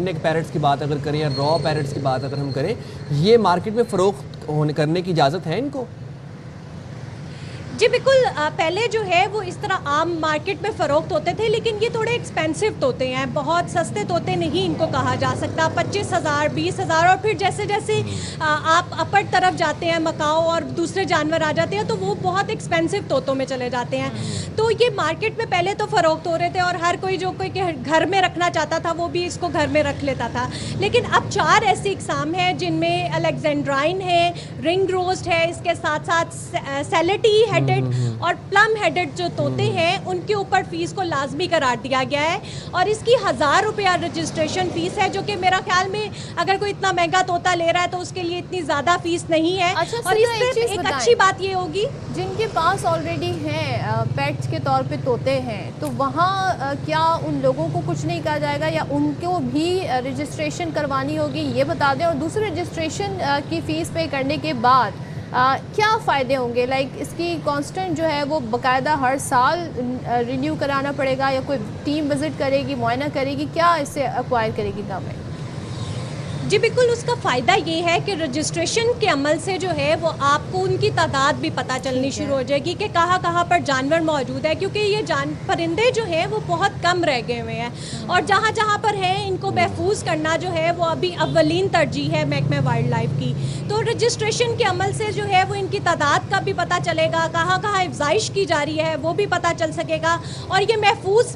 نیک پیرٹس کی بات اگر کریں یا را پیرٹس کی بات اگر ہم کریں، یہ مارکیٹ میں فروخت کرنے کی اجازت ہے ان کو؟ جی بالکل، پہلے جو ہے وہ اس طرح عام مارکیٹ میں فروخت ہوتے تھے، لیکن یہ تھوڑے ایکسپینسو طوطے ہیں، بہت سستے طوطے نہیں ان کو کہا جا سکتا۔ 25,000 20,000 اور پھر جیسے جیسے آپ اپر طرف جاتے ہیں مکاؤ اور دوسرے جانور آ جاتے ہیں تو وہ بہت ایکسپینسو طوطوں میں چلے جاتے ہیں۔ تو یہ مارکیٹ میں پہلے تو فروخت ہو رہے تھے اور ہر کوئی جو کوئی گھر میں رکھنا چاہتا تھا وہ بھی اس کو گھر میں رکھ لیتا تھا، لیکن اب 4 ایسی اقسام ہیں جن میں الیگزینڈرائن ہے، رنگ روسٹ ہے، اس کے ساتھ ساتھ سیلٹی اور پلم ہیڈڈ جو طوطے ہیں ان کے اوپر فیس کو لازمی قرار دیا گیا ہے، اور اس کی 1000 روپیہ رجسٹریشن فیس ہے، جو کہ میرا خیال میں اگر کوئی اتنا مہنگا طوطا لے رہا ہے تو اس کے لیے اتنی زیادہ فیس نہیں ہے۔ اور اس میں ایک اچھی بات یہ ہوگی جن کے پاس آلریڈی ہیں پیٹس کے طور پہ طوطے ہیں، تو وہاں کیا ان لوگوں کو کچھ نہیں کہا جائے گا یا ان کو بھی رجسٹریشن کروانی ہوگی، یہ بتا دیں۔ اور دوسرے رجسٹریشن کی فیس پے کرنے کے بعد کیا فائدے ہوں گے؟ لائک اس کی کانسٹنٹ جو ہے وہ باقاعدہ ہر سال رینیو کرانا پڑے گا یا کوئی ٹیم وزٹ کرے گی، معائنہ کرے گی، کیا اس سے ایکوائر کرے گی گورنمنٹ؟ جی بالکل، اس کا فائدہ یہ ہے کہ رجسٹریشن کے عمل سے جو ہے وہ آپ کو ان کی تعداد بھی پتہ چلنی شروع ہو جائے گی کہ کہاں پر جانور موجود ہے، کیونکہ یہ پرندے جو ہیں وہ بہت کم رہ گئے ہوئے ہیں اور جہاں پر ہیں ان کو محفوظ کرنا جو ہے وہ ابھی اولین ترجیح ہے محکمہ وائلڈ لائف کی۔ تو رجسٹریشن کے عمل سے جو ہے وہ ان کی تعداد کا بھی پتہ چلے گا، کہاں افزائش کی جا رہی ہے وہ بھی پتہ چل سکے گا، اور یہ محفوظ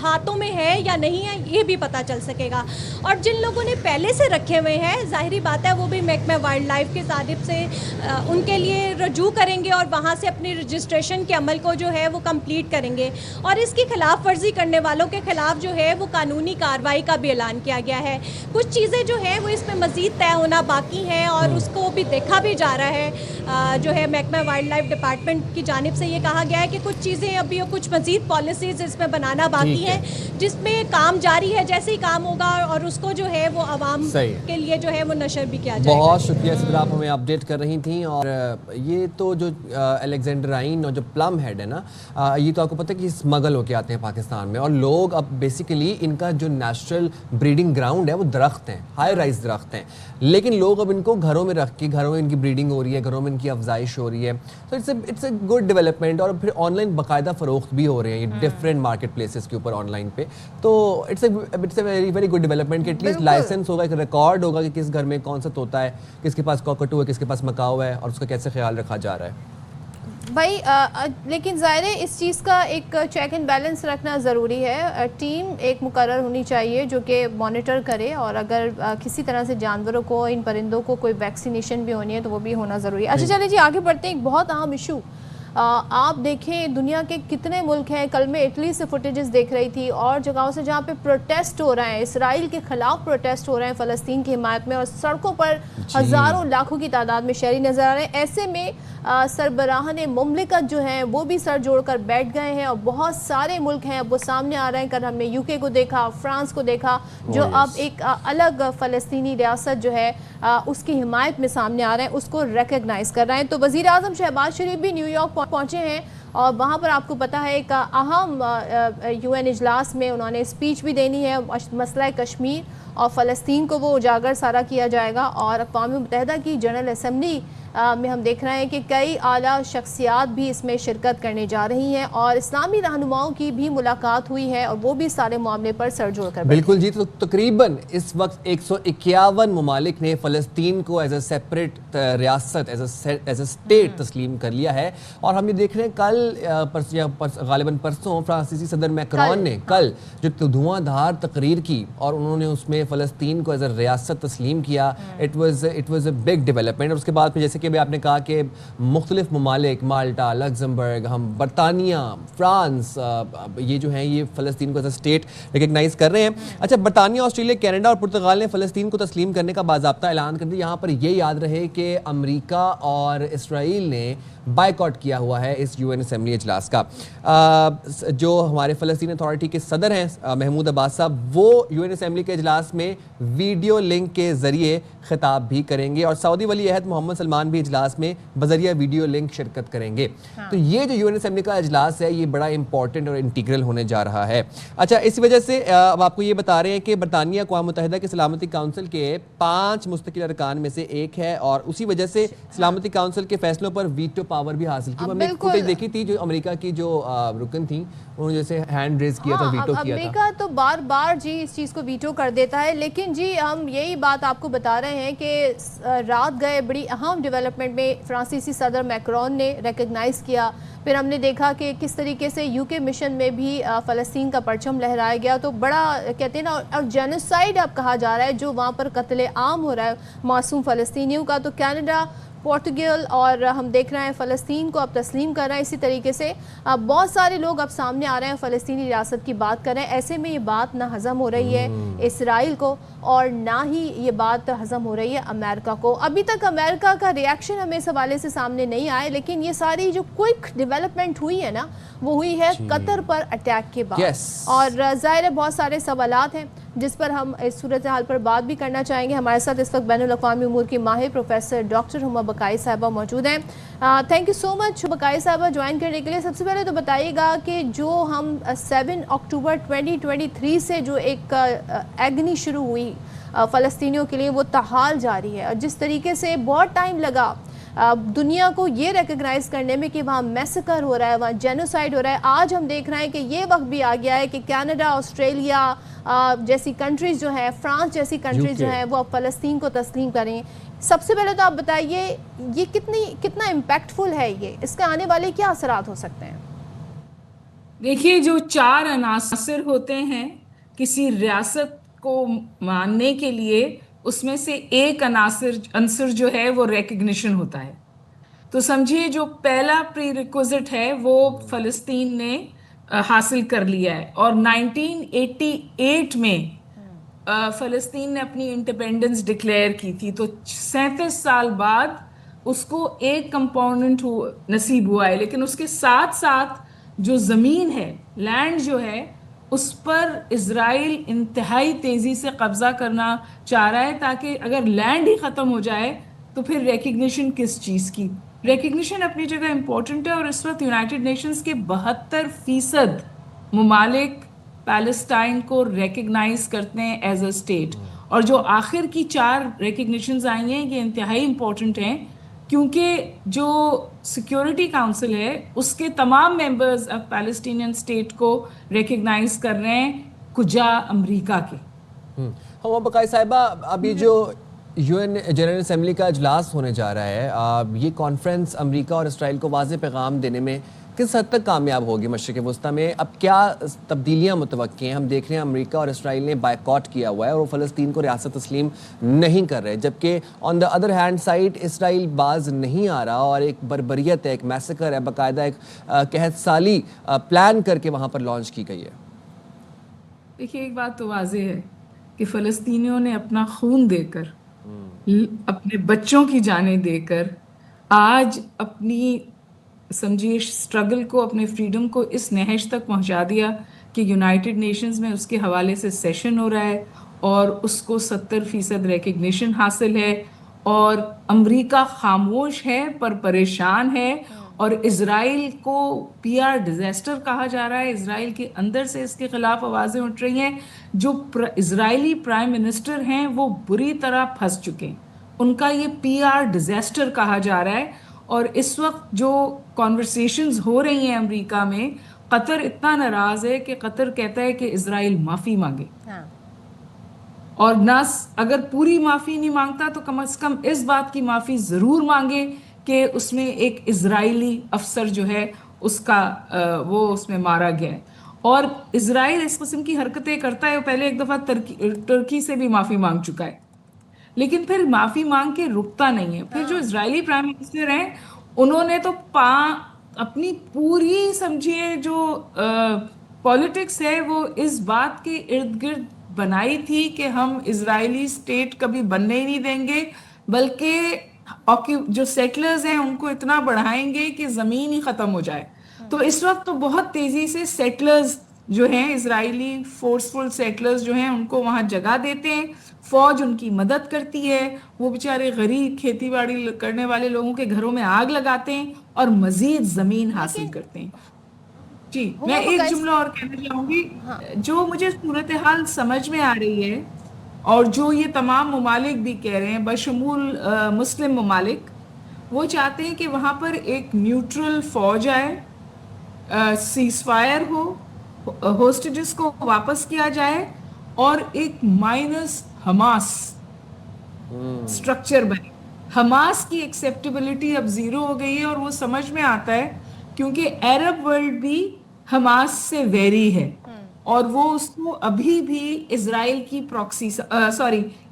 ہاتھوں میں ہے یا نہیں ہے یہ بھی پتہ چل سکے گا۔ اور جن لوگوں نے پہلے سے رکھے ہوئے ہیں ظاہری بات ہے وہ بھی محکمہ وائلڈ لائف کی جانب سے ان کے لیے رجوع کریں گے اور وہاں سے اپنی رجسٹریشن کے عمل کو جو ہے وہ کمپلیٹ کریں گے، اور اس کی خلاف ورزی کرنے والوں کے خلاف جو ہے وہ قانونی کارروائی کا بھی اعلان کیا گیا ہے۔ کچھ چیزیں جو ہیں وہ اس میں مزید طے ہونا باقی ہیں اور اس کو بھی دیکھا بھی جا رہا ہے، جو ہے محکمہ وائلڈ لائف ڈپارٹمنٹ کی جانب سے یہ کہا گیا ہے کہ کچھ چیزیں ابھی کچھ مزید پالیسیز اس میں بنانا باقی ہیں، جس میں کام جاری ہے، جیسے ہی کام ہوگا اور اس کو جو ہے وہ عوام کے لیے جو ہے وہ نشر بھی کیا جائے گا۔ بہت شکریہ صدر، آپ ہمیں اپڈیٹ کر رہی تھیں۔ اور یہ تو جو الیگزینڈرائن اور جو پلم ہیڈ ہے نا، یہ تو آپ کو پتہ ہے کہ اسمگل ہو کے آتے ہیں پاکستان میں، اور لوگ اب بیسیکلی ان کا جو نیچرل بریڈنگ گراؤنڈ ہے وہ درخت ہیں، ہائی رائز درخت ہیں، لیکن لوگ اب ان کو گھروں میں رکھ کے گھروں میں ان کی بریڈنگ ہو رہی ہے، گھروں میں ان کی افزائش ہو رہی ہے، تو اٹس اے گڈ ڈیولپمنٹ۔ اور پھر آن لائن باقاعدہ فروخت بھی ہو رہے ہیں ڈفرینٹ مارکیٹ پلیسز کے اوپر آن لائن پہ، تو it's a very good development کہ ایٹ لیسٹ لائسنس ہوگا، ایک ریکارڈ ہوگا کہ کس گھر میں کون سا طوطا ہے، کس کے پاس کاکٹو ہے، کس کے پاس مکاؤ ہے، اور اس کا کیسے خیال رکھا جا رہا ہے۔ بھائی لیکن ظاہر ہے اس چیز کا ایک چیک اینڈ بیلنس رکھنا ضروری ہے، ٹیم ایک مقرر ہونی چاہیے جو کہ مانیٹر کرے، اور اگر کسی طرح سے جانوروں کو، ان پرندوں کو کوئی ویکسینیشن بھی ہونی ہے تو وہ بھی ہونا ضروری ہے۔ اچھا چلے جی آگے بڑھتے ہیں، ایک بہت اہم ایشو آپ دیکھیں دنیا کے کتنے ملک ہیں، کل میں اٹلی سے فوٹیجز دیکھ رہی تھی اور جگہوں سے جہاں پہ پروٹیسٹ ہو رہے ہیں، اسرائیل کے خلاف پروٹیسٹ ہو رہے ہیں فلسطین کی حمایت میں، اور سڑکوں پر ہزاروں لاکھوں کی تعداد میں شہری نظر آ رہے ہیں۔ ایسے میں سربراہان مملکت جو ہیں وہ بھی سر جوڑ کر بیٹھ گئے ہیں، اور بہت سارے ملک ہیں وہ سامنے آ رہے ہیں۔ کل ہم نے یو کے کو دیکھا، فرانس کو دیکھا، جو اب ایک الگ فلسطینی ریاست جو ہے اس کی حمایت میں سامنے آ رہے ہیں، اس کو ریکگنائز کر رہے ہیں۔ تو وزیر اعظم شہباز شریف بھی نیو یارک پہنچے ہیں اور وہاں پر آپ کو پتہ ہے ایک اہم UN اجلاس میں انہوں نے اسپیچ بھی دینی ہے مسئلہ کشمیر اور فلسطین کو وہ اجاگر سارا کیا جائے گا. اور اقوام متحدہ کی جنرل اسمبلی میں ہم دیکھ رہے ہیں کہ کئی اعلیٰ شخصیات بھی اس میں شرکت کرنے جا رہی ہیں اور اسلامی رہنماؤں کی بھی ملاقات ہوئی ہے اور وہ بھی سارے معاملے پر سر جوڑ کر بالکل جی. تو تقریباً اس وقت 151 ممالک نے فلسطین کو ایز اے سیپریٹ ریاست ایز اے اسٹیٹ تسلیم کر لیا ہے. اور ہم یہ دیکھ رہے ہیں کل غالباً پرسوں فرانسیسی صدر میکرون نے کل جو دھواں دھار تقریر کی اور انہوں نے اس میں فلسطین کو ایز اے ریاست تسلیم کیا. It was a big development. اور اس کے بعد پھر جیسے کہ آپ نے کہا کہ مختلف ممالک مالٹا، لگزمبرگ، ہم برطانیہ، فرانس، یہ جو ہیں یہ فلسطین کو ایز اے اسٹیٹ ریکگنائز کر رہے ہیں. اچھا، برطانیہ، آسٹریلیا، کینیڈا اور پرتگال نے فلسطین کو تسلیم کرنے کا باضابطہ اعلان کر دیا. یہاں پر یہ یاد رہے کہ امریکا اور اسرائیل نے بائیکاٹ کیا ہوا ہے اس UN اسمبلی اجلاس کا. جو ہمارے فلسطین اتھارٹی کے صدر ہیں محمود عباس صاحب، وہ UN اسمبلی کے اجلاس میں ویڈیو لنک کے ذریعے خطاب بھی کریں گے اور سعودی ولی عہد محمد سلمان بھی اجلاس میں بذریعہ ویڈیو لنک شرکت کریں گے. تو یہ جو UN اسمبلی کا اجلاس ہے یہ بڑا امپورٹنٹ اور انٹیگرل ہونے جا رہا ہے. اچھا، اس وجہ سے اب آپ کو یہ بتا رہے ہیں کہ برطانیہ اقوام متحدہ کے سلامتی کونسل کے 5 مستقل ارکان میں سے ایک ہے اور اسی وجہ سے سلامتی کونسل کے فیصلوں پر ویٹو پاور بھی حاصل کی. ہم نے فوٹیج دیکھی تھی جو امریکہ کی جو رکن تھیں انہوں نے جیسے ہینڈ ریز کیا تھا، ویٹو کیا تھا. امریکہ تو بار بار جی اس چیز کو ویٹو کر دیتا ہے. لیکن جی ہم یہی بات آپ کو بتا رہے ہیں کہ رات گئے بڑی اہم ڈیولپمنٹ میں فرانسیسی صدر میکرون نے ریکگنائز کیا. پھر ہم نے دیکھا کہ کس طریقے سے UK مشن میں بھی فلسطین کا پرچم لہرایا گیا. تو بڑا کہتے ہیں نا، اور جینوسائیڈ اب کہا جا رہا ہے جو وہاں پر قتل عام ہو رہا ہے معصوم فلسطینیوں کا. تو کینیڈا، پورتگل اور ہم دیکھ رہے ہیں فلسطین کو اب تسلیم کر رہے ہیں. اسی طریقے سے بہت سارے لوگ اب سامنے آ رہے ہیں فلسطینی ریاست کی بات کر رہے ہیں. ایسے میں یہ بات نہ ہضم ہو رہی ہے اسرائیل کو اور نہ ہی یہ بات ہضم ہو رہی ہے امریکہ کو. ابھی تک امریکہ کا ریاکشن ہمیں اس حوالے سے سامنے نہیں آئے، لیکن یہ ساری جو کوئک ڈیولپمنٹ ہوئی ہے نا وہ ہوئی ہے قطر پر اٹیک کے بعد. اور ظاہر ہے بہت سارے سوالات ہیں جس پر ہم اس صورتحال پر بات بھی کرنا چاہیں گے. ہمارے ساتھ اس وقت بین الاقوامی امور کی ماہر پروفیسر ڈاکٹر ہما بقائی صاحبہ موجود ہیں. تھینک یو سو مچ بقائی صاحبہ جوائن کرنے کے لیے. سب سے پہلے تو بتائیے گا کہ جو ہم 7 اکتوبر 2023 سے جو ایک ایگنی شروع ہوئی فلسطینیوں کے لیے وہ تاحال جاری ہے اور جس طریقے سے بہت ٹائم لگا دنیا کو یہ ریکگنائز کرنے میں کہ وہاں میسکر ہو رہا ہے، وہاں جینوسائیڈ ہو رہا ہے. آج ہم دیکھ رہے ہیں کہ یہ وقت بھی آ گیا ہے کہ کینیڈا، آسٹریلیا جیسی کنٹریز جو ہیں، فرانس جیسی کنٹریز جو ہیں، وہ اب فلسطین کو تسلیم کریں. سب سے پہلے تو آپ بتائیے یہ کتنا امپیکٹ فل ہے، یہ اس کے آنے والے کیا اثرات ہو سکتے ہیں؟ دیکھیے، جو 4 عناصر ہوتے ہیں کسی ریاست کو ماننے کے لیے، اس میں سے ایک عنصر جو ہے وہ ریکگنیشن ہوتا ہے. تو سمجھیے جو پہلا پری ریکوزٹ ہے وہ فلسطین نے حاصل کر لیا ہے اور 1988 میں فلسطین نے اپنی انڈیپینڈنس ڈکلیئر کی تھی. تو 37 سال بعد اس کو ایک کمپوننٹ نصیب ہوا ہے. لیکن اس کے ساتھ ساتھ جو زمین ہے، لینڈ جو ہے، اس پر اسرائیل انتہائی تیزی سے قبضہ کرنا چاہ رہا ہے تاکہ اگر لینڈ ہی ختم ہو جائے تو پھر ریکگنیشن کس چیز کی. ریکگنیشن اپنی جگہ امپورٹنٹ ہے اور اس وقت یونائٹڈ نیشنز کے 72% ممالک پیلسٹائن کو ریکگنائز کرتے ہیں ایز اے اسٹیٹ. اور جو آخر کی 4 ریکگنیشنز آئی ہیں یہ انتہائی امپورٹنٹ ہیں کیونکہ جو سیکیورٹی کاؤنسل ہے اس کے تمام ممبرز اب پیلسٹینین اسٹیٹ کو ریکگنائز کر رہے ہیں، کجا امریکہ کے. ہم بقائی صاحبہ، ابھی جو UN جنرل اسمبلی کا اجلاس ہونے جا رہا ہے، یہ کانفرنس امریکہ اور اسرائیل کو واضح پیغام دینے میں کس حد تک کامیاب ہوگی مشرق وسطیٰ میں؟ اب کیا تبدیلیاں متوقع ہیں؟ ہم دیکھ رہے ہیں امریکہ اور اسرائیل نے بائیکاٹ کیا ہوا ہے اور وہ فلسطین کو ریاست تسلیم نہیں کر رہے، جبکہ آن دا ادر ہینڈ سائڈ اسرائیل باز نہیں آ رہا اور ایک بربریت ہے، ایک میسکر ہے، باقاعدہ ایک قحط سالی پلان کر کے وہاں پر لانچ کی گئی ہے. دیکھیے، ایک بات تو واضح ہے کہ فلسطینیوں نے اپنا خون دے کر، اپنے بچوں کی جانیں دے کر آج اپنی سمجھیے اسٹرگل کو، اپنے فریڈم کو اس نہج تک پہنچا دیا کہ یونائٹڈ نیشنز میں اس کے حوالے سے سیشن ہو رہا ہے اور اس کو 70% ریکگنیشن حاصل ہے. اور امریکہ خاموش ہے پر پریشان ہے اور اسرائیل کو PR ڈیزاسٹر کہا جا رہا ہے. اسرائیل کے اندر سے اس کے خلاف آوازیں اٹھ رہی ہیں. جو اسرائیلی پرائم منسٹر ہیں وہ بری طرح پھنس چکے ہیں, ان کا یہ PR ڈیزاسٹر کہا جا رہا ہے. اور اس وقت جو کانورسیشنز ہو رہی ہیں امریکہ میں, قطر اتنا ناراض ہے کہ قطر کہتا ہے کہ اسرائیل معافی مانگے, اور نہ اگر پوری معافی نہیں مانگتا تو کم از کم اس بات کی معافی ضرور مانگے کہ اس میں ایک اسرائیلی افسر جو ہے اس کا وہ اس میں مارا گیا ہے. اور اسرائیل اس قسم کی حرکتیں کرتا ہے. پہلے ایک دفعہ ترکی سے بھی معافی مانگ چکا ہے, لیکن پھر معافی مانگ کے رکتا نہیں ہے. پھر جو اسرائیلی پرائم منسٹر ہیں انہوں نے تو اپنی پوری سمجھیے جو پالیٹکس ہے وہ اس بات کے ارد گرد بنائی تھی کہ ہم اسرائیلی اسٹیٹ کبھی بننے ہی نہیں دیں گے, بلکہ جو سیٹلرز ہیں ان کو اتنا بڑھائیں گے کہ زمین ہی ختم ہو جائے. تو اس وقت تو بہت تیزی سے سیٹلرز جو ہیں, اسرائیلی فورسفل سیٹلرز جو ہیں, ان کو وہاں جگہ دیتے ہیں. فوج ان کی مدد کرتی ہے. وہ بیچارے غریب کھیتی باڑی کرنے والے لوگوں کے گھروں میں آگ لگاتے ہیں اور مزید زمین حاصل کرتے ہیں. جی میں ایک جملہ اور کہنا چاہوں گی. جو مجھے صورتحال سمجھ میں آ رہی ہے اور جو یہ تمام ممالک بھی کہہ رہے ہیں بشمول مسلم ممالک, وہ چاہتے ہیں کہ وہاں پر ایک نیوٹرل فوج آئے, سیز فائر ہو, ہوسٹیجز کو واپس کیا جائے, اور ایک مائنس حماس سٹرکچر بنے. حماس کی ایکسیپٹیبلٹی اب زیرو ہو گئی ہے, اور وہ سمجھ میں آتا ہے کیونکہ عرب ورلڈ بھی حماس سے ویری ہے, اور وہ اس کو ابھی بھی اسرائیل کی پراکسی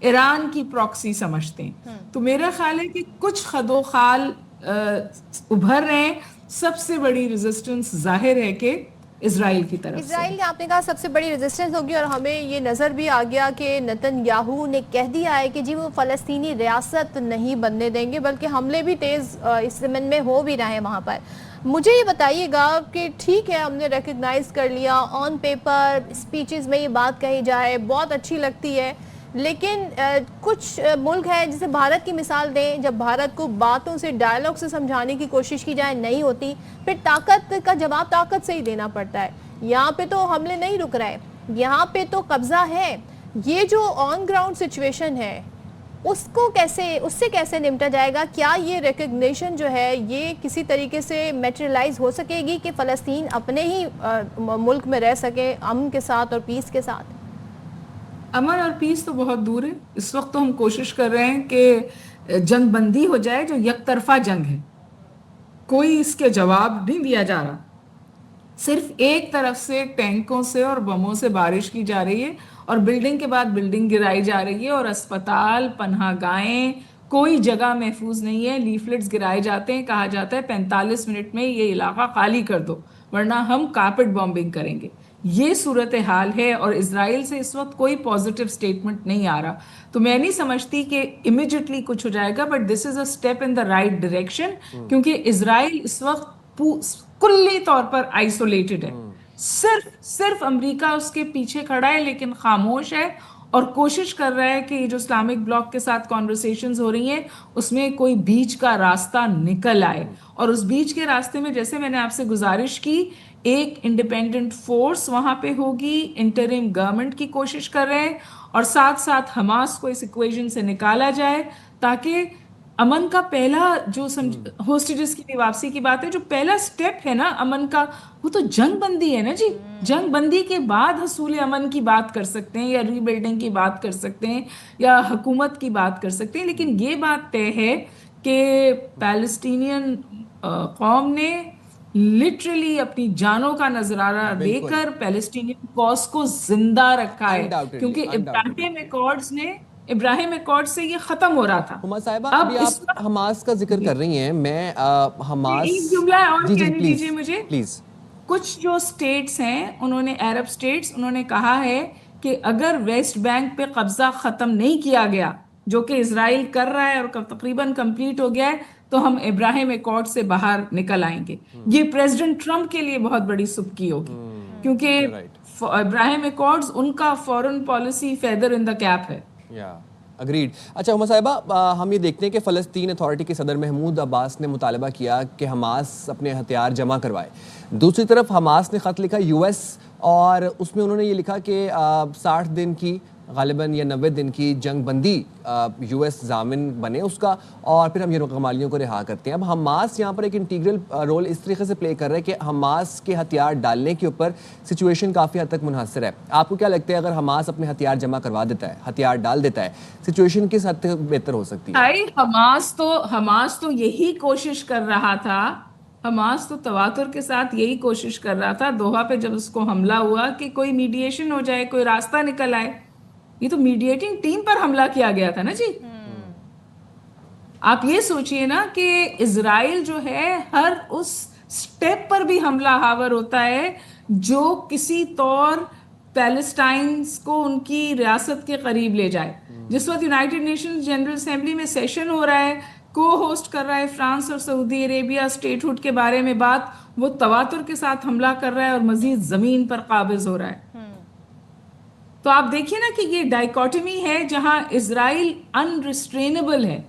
ایران کی پراکسی سمجھتے ہیں. تو میرا خیال ہے کہ کچھ خد و خال ابھر رہے ہیں. سب سے بڑی ریزسٹنس ظاہر ہے کہ اسرائیل کی طرف اسرائیل نے آپ نے کہا سب سے بڑی ریزسٹنس ہوگی, اور ہمیں یہ نظر بھی آ گیا کہ نتن یاہو نے کہہ دیا ہے کہ جی وہ فلسطینی ریاست نہیں بننے دیں گے, بلکہ حملے بھی تیز اس زمین میں ہو بھی رہے ہیں وہاں پر. مجھے یہ بتائیے گا کہ ٹھیک ہے ہم نے ریکگنائز کر لیا, آن پیپر اسپیچز میں یہ بات کہی جائے بہت اچھی لگتی ہے, لیکن کچھ ملک ہیں جسے بھارت کی مثال دیں, جب بھارت کو باتوں سے ڈائلاگ سے سمجھانے کی کوشش کی جائے نہیں ہوتی, پھر طاقت کا جواب طاقت سے ہی دینا پڑتا ہے. یہاں پہ تو حملے نہیں رک رہے, یہاں پہ تو قبضہ ہے. یہ جو آن گراؤنڈ سچویشن ہے اس سے کیسے نمٹا جائے گا؟ کیا یہ ریکگنیشن جو ہے یہ کسی طریقے سے میٹریلائز ہو سکے گی کہ فلسطین اپنے ہی ملک میں رہ سکے امن کے ساتھ اور پیس کے ساتھ؟ امن اور پیس تو بہت دور ہے. اس وقت تو ہم کوشش کر رہے ہیں کہ جنگ بندی ہو جائے, جو یک طرفہ جنگ ہے. کوئی اس کے جواب نہیں دیا جا رہا, صرف ایک طرف سے ٹینکوں سے اور بموں سے بارش کی جا رہی ہے, اور بلڈنگ کے بعد بلڈنگ گرائی جا رہی ہے, اور اسپتال, پناہ گاہیں, کوئی جگہ محفوظ نہیں ہے. لیفلیٹس گرائے جاتے ہیں, کہا جاتا ہے 45 منٹ میں یہ علاقہ خالی کر دو ورنہ ہم کارپٹ بامبنگ کریں گے. یہ صورتحال ہے, اور اسرائیل سے اس وقت کوئی پازیٹیو سٹیٹمنٹ نہیں آ رہا. تو میں نہیں سمجھتی کہ امیجیٹلی کچھ ہو جائے گا, but this is a step in the right direction, کیونکہ اسرائیل اس وقت کلی طور پر آئسولیٹڈ ہے. صرف امریکہ اس کے پیچھے کھڑا ہے, لیکن خاموش ہے, اور کوشش کر رہا ہے کہ یہ جو اسلامک بلاک کے ساتھ کانورسیشنز ہو رہی ہیں اس میں کوئی بیچ کا راستہ نکل آئے. اور اس بیچ کے راستے میں جیسے میں نے آپ سے گزارش کی, ایک انڈیپینڈنٹ فورس وہاں پہ ہوگی, انٹرم گورنمنٹ کی کوشش کر رہے ہیں, اور ساتھ ساتھ حماس کو اس ایکویژن سے نکالا جائے, تاکہ امن کا پہلا جو ہوسٹیجز کی واپسی کی بات ہے, جو پہلا سٹیپ ہے نا امن کا, وہ تو جنگ بندی ہے نا جی. جنگ بندی کے بعد حصول امن کی بات کر سکتے ہیں, یا ری بلڈنگ کی بات کر سکتے ہیں, یا حکومت کی بات کر سکتے ہیں. لیکن یہ بات طے ہے کہ پیلسٹینین قوم نے لٹرلی اپنی جانوں کا نذرانہ دے کر پیلسٹینین کاز کو زندہ رکھا ہے, کیونکہ ابراہیم ایکارڈ سے یہ ختم ہو رہا تھا. ہما صاحبہ ابھی آپ حماس کا ذکر کر رہی ہیں, میں حماس ایک جملہ اور کہنے دیجیے مجھے. پلیز. کچھ جو سٹیٹس ہیں, انہوں نے عرب سٹیٹس, انہوں نے کہا ہے کہ اگر ویسٹ بینک پہ قبضہ ختم نہیں کیا گیا, جو کہ اسرائیل کر رہا ہے اور تقریباً کمپلیٹ ہو گیا ہے, تو ہم ابراہیم ایکارڈ سے باہر نکل آئیں گے. یہ پریزیڈنٹ ٹرمپ کے لیے بہت بڑی سبکی ہوگی, کیونکہ ابراہیم ایکارڈز ان کا فورن پالیسی فیدر ان دا کیپ ہے. اگریڈ. اچھا عمر صاحبہ، ہم یہ دیکھتے ہیں کہ فلسطین اتھارٹی کے صدر محمود عباس نے مطالبہ کیا کہ حماس اپنے ہتھیار جمع کروائے. دوسری طرف حماس نے خط لکھا یو ایس، اور اس میں انہوں نے یہ لکھا کہ 60 دن کی غالباً یا 90 دن کی جنگ بندی یو ایس ضامن بنے اس کا، اور پھر ہم یہ غمالیوں کو رہا کرتے ہیں. اب حماس یہاں پر ایک انٹیگرل رول اس طریقے سے پلے کر رہا ہے کہ حماس کے ہتھیار ڈالنے کے اوپر سچویشن کافی حد تک منحصر ہے. آپ کو کیا لگتا ہے اگر حماس اپنے ہتھیار جمع کروا دیتا ہے، ہتھیار ڈال دیتا ہے، سچویشن کس حد تک بہتر ہو سکتی ہے؟ حماس تو یہی کوشش کر رہا تھا، حماس تو تواتر کے ساتھ یہی کوشش کر رہا تھا دوحہ پہ جب اس کو حملہ ہوا کہ کوئی میڈیشن ہو جائے، کوئی راستہ نکل آئے. یہ تو میڈیٹنگ ٹیم پر حملہ کیا گیا تھا نا جی. آپ یہ سوچئے نا کہ اسرائیل جو ہے ہر اس سٹیپ پر بھی حملہ آور ہوتا ہے جو کسی طور پیلسٹائنز کو ان کی ریاست کے قریب لے جائے. جس وقت یونائٹڈ نیشنز جنرل اسمبلی میں سیشن ہو رہا ہے، کو ہوسٹ کر رہا ہے فرانس اور سعودی عربیہ اسٹیٹ ہوڈ کے بارے میں بات، وہ تواتر کے ساتھ حملہ کر رہا ہے اور مزید زمین پر قابض ہو رہا ہے. تو آپ دیکھیے نا کہ یہ ڈائیکوٹمی ہے جہاں اسرائیل انریسٹرینیبل ہے.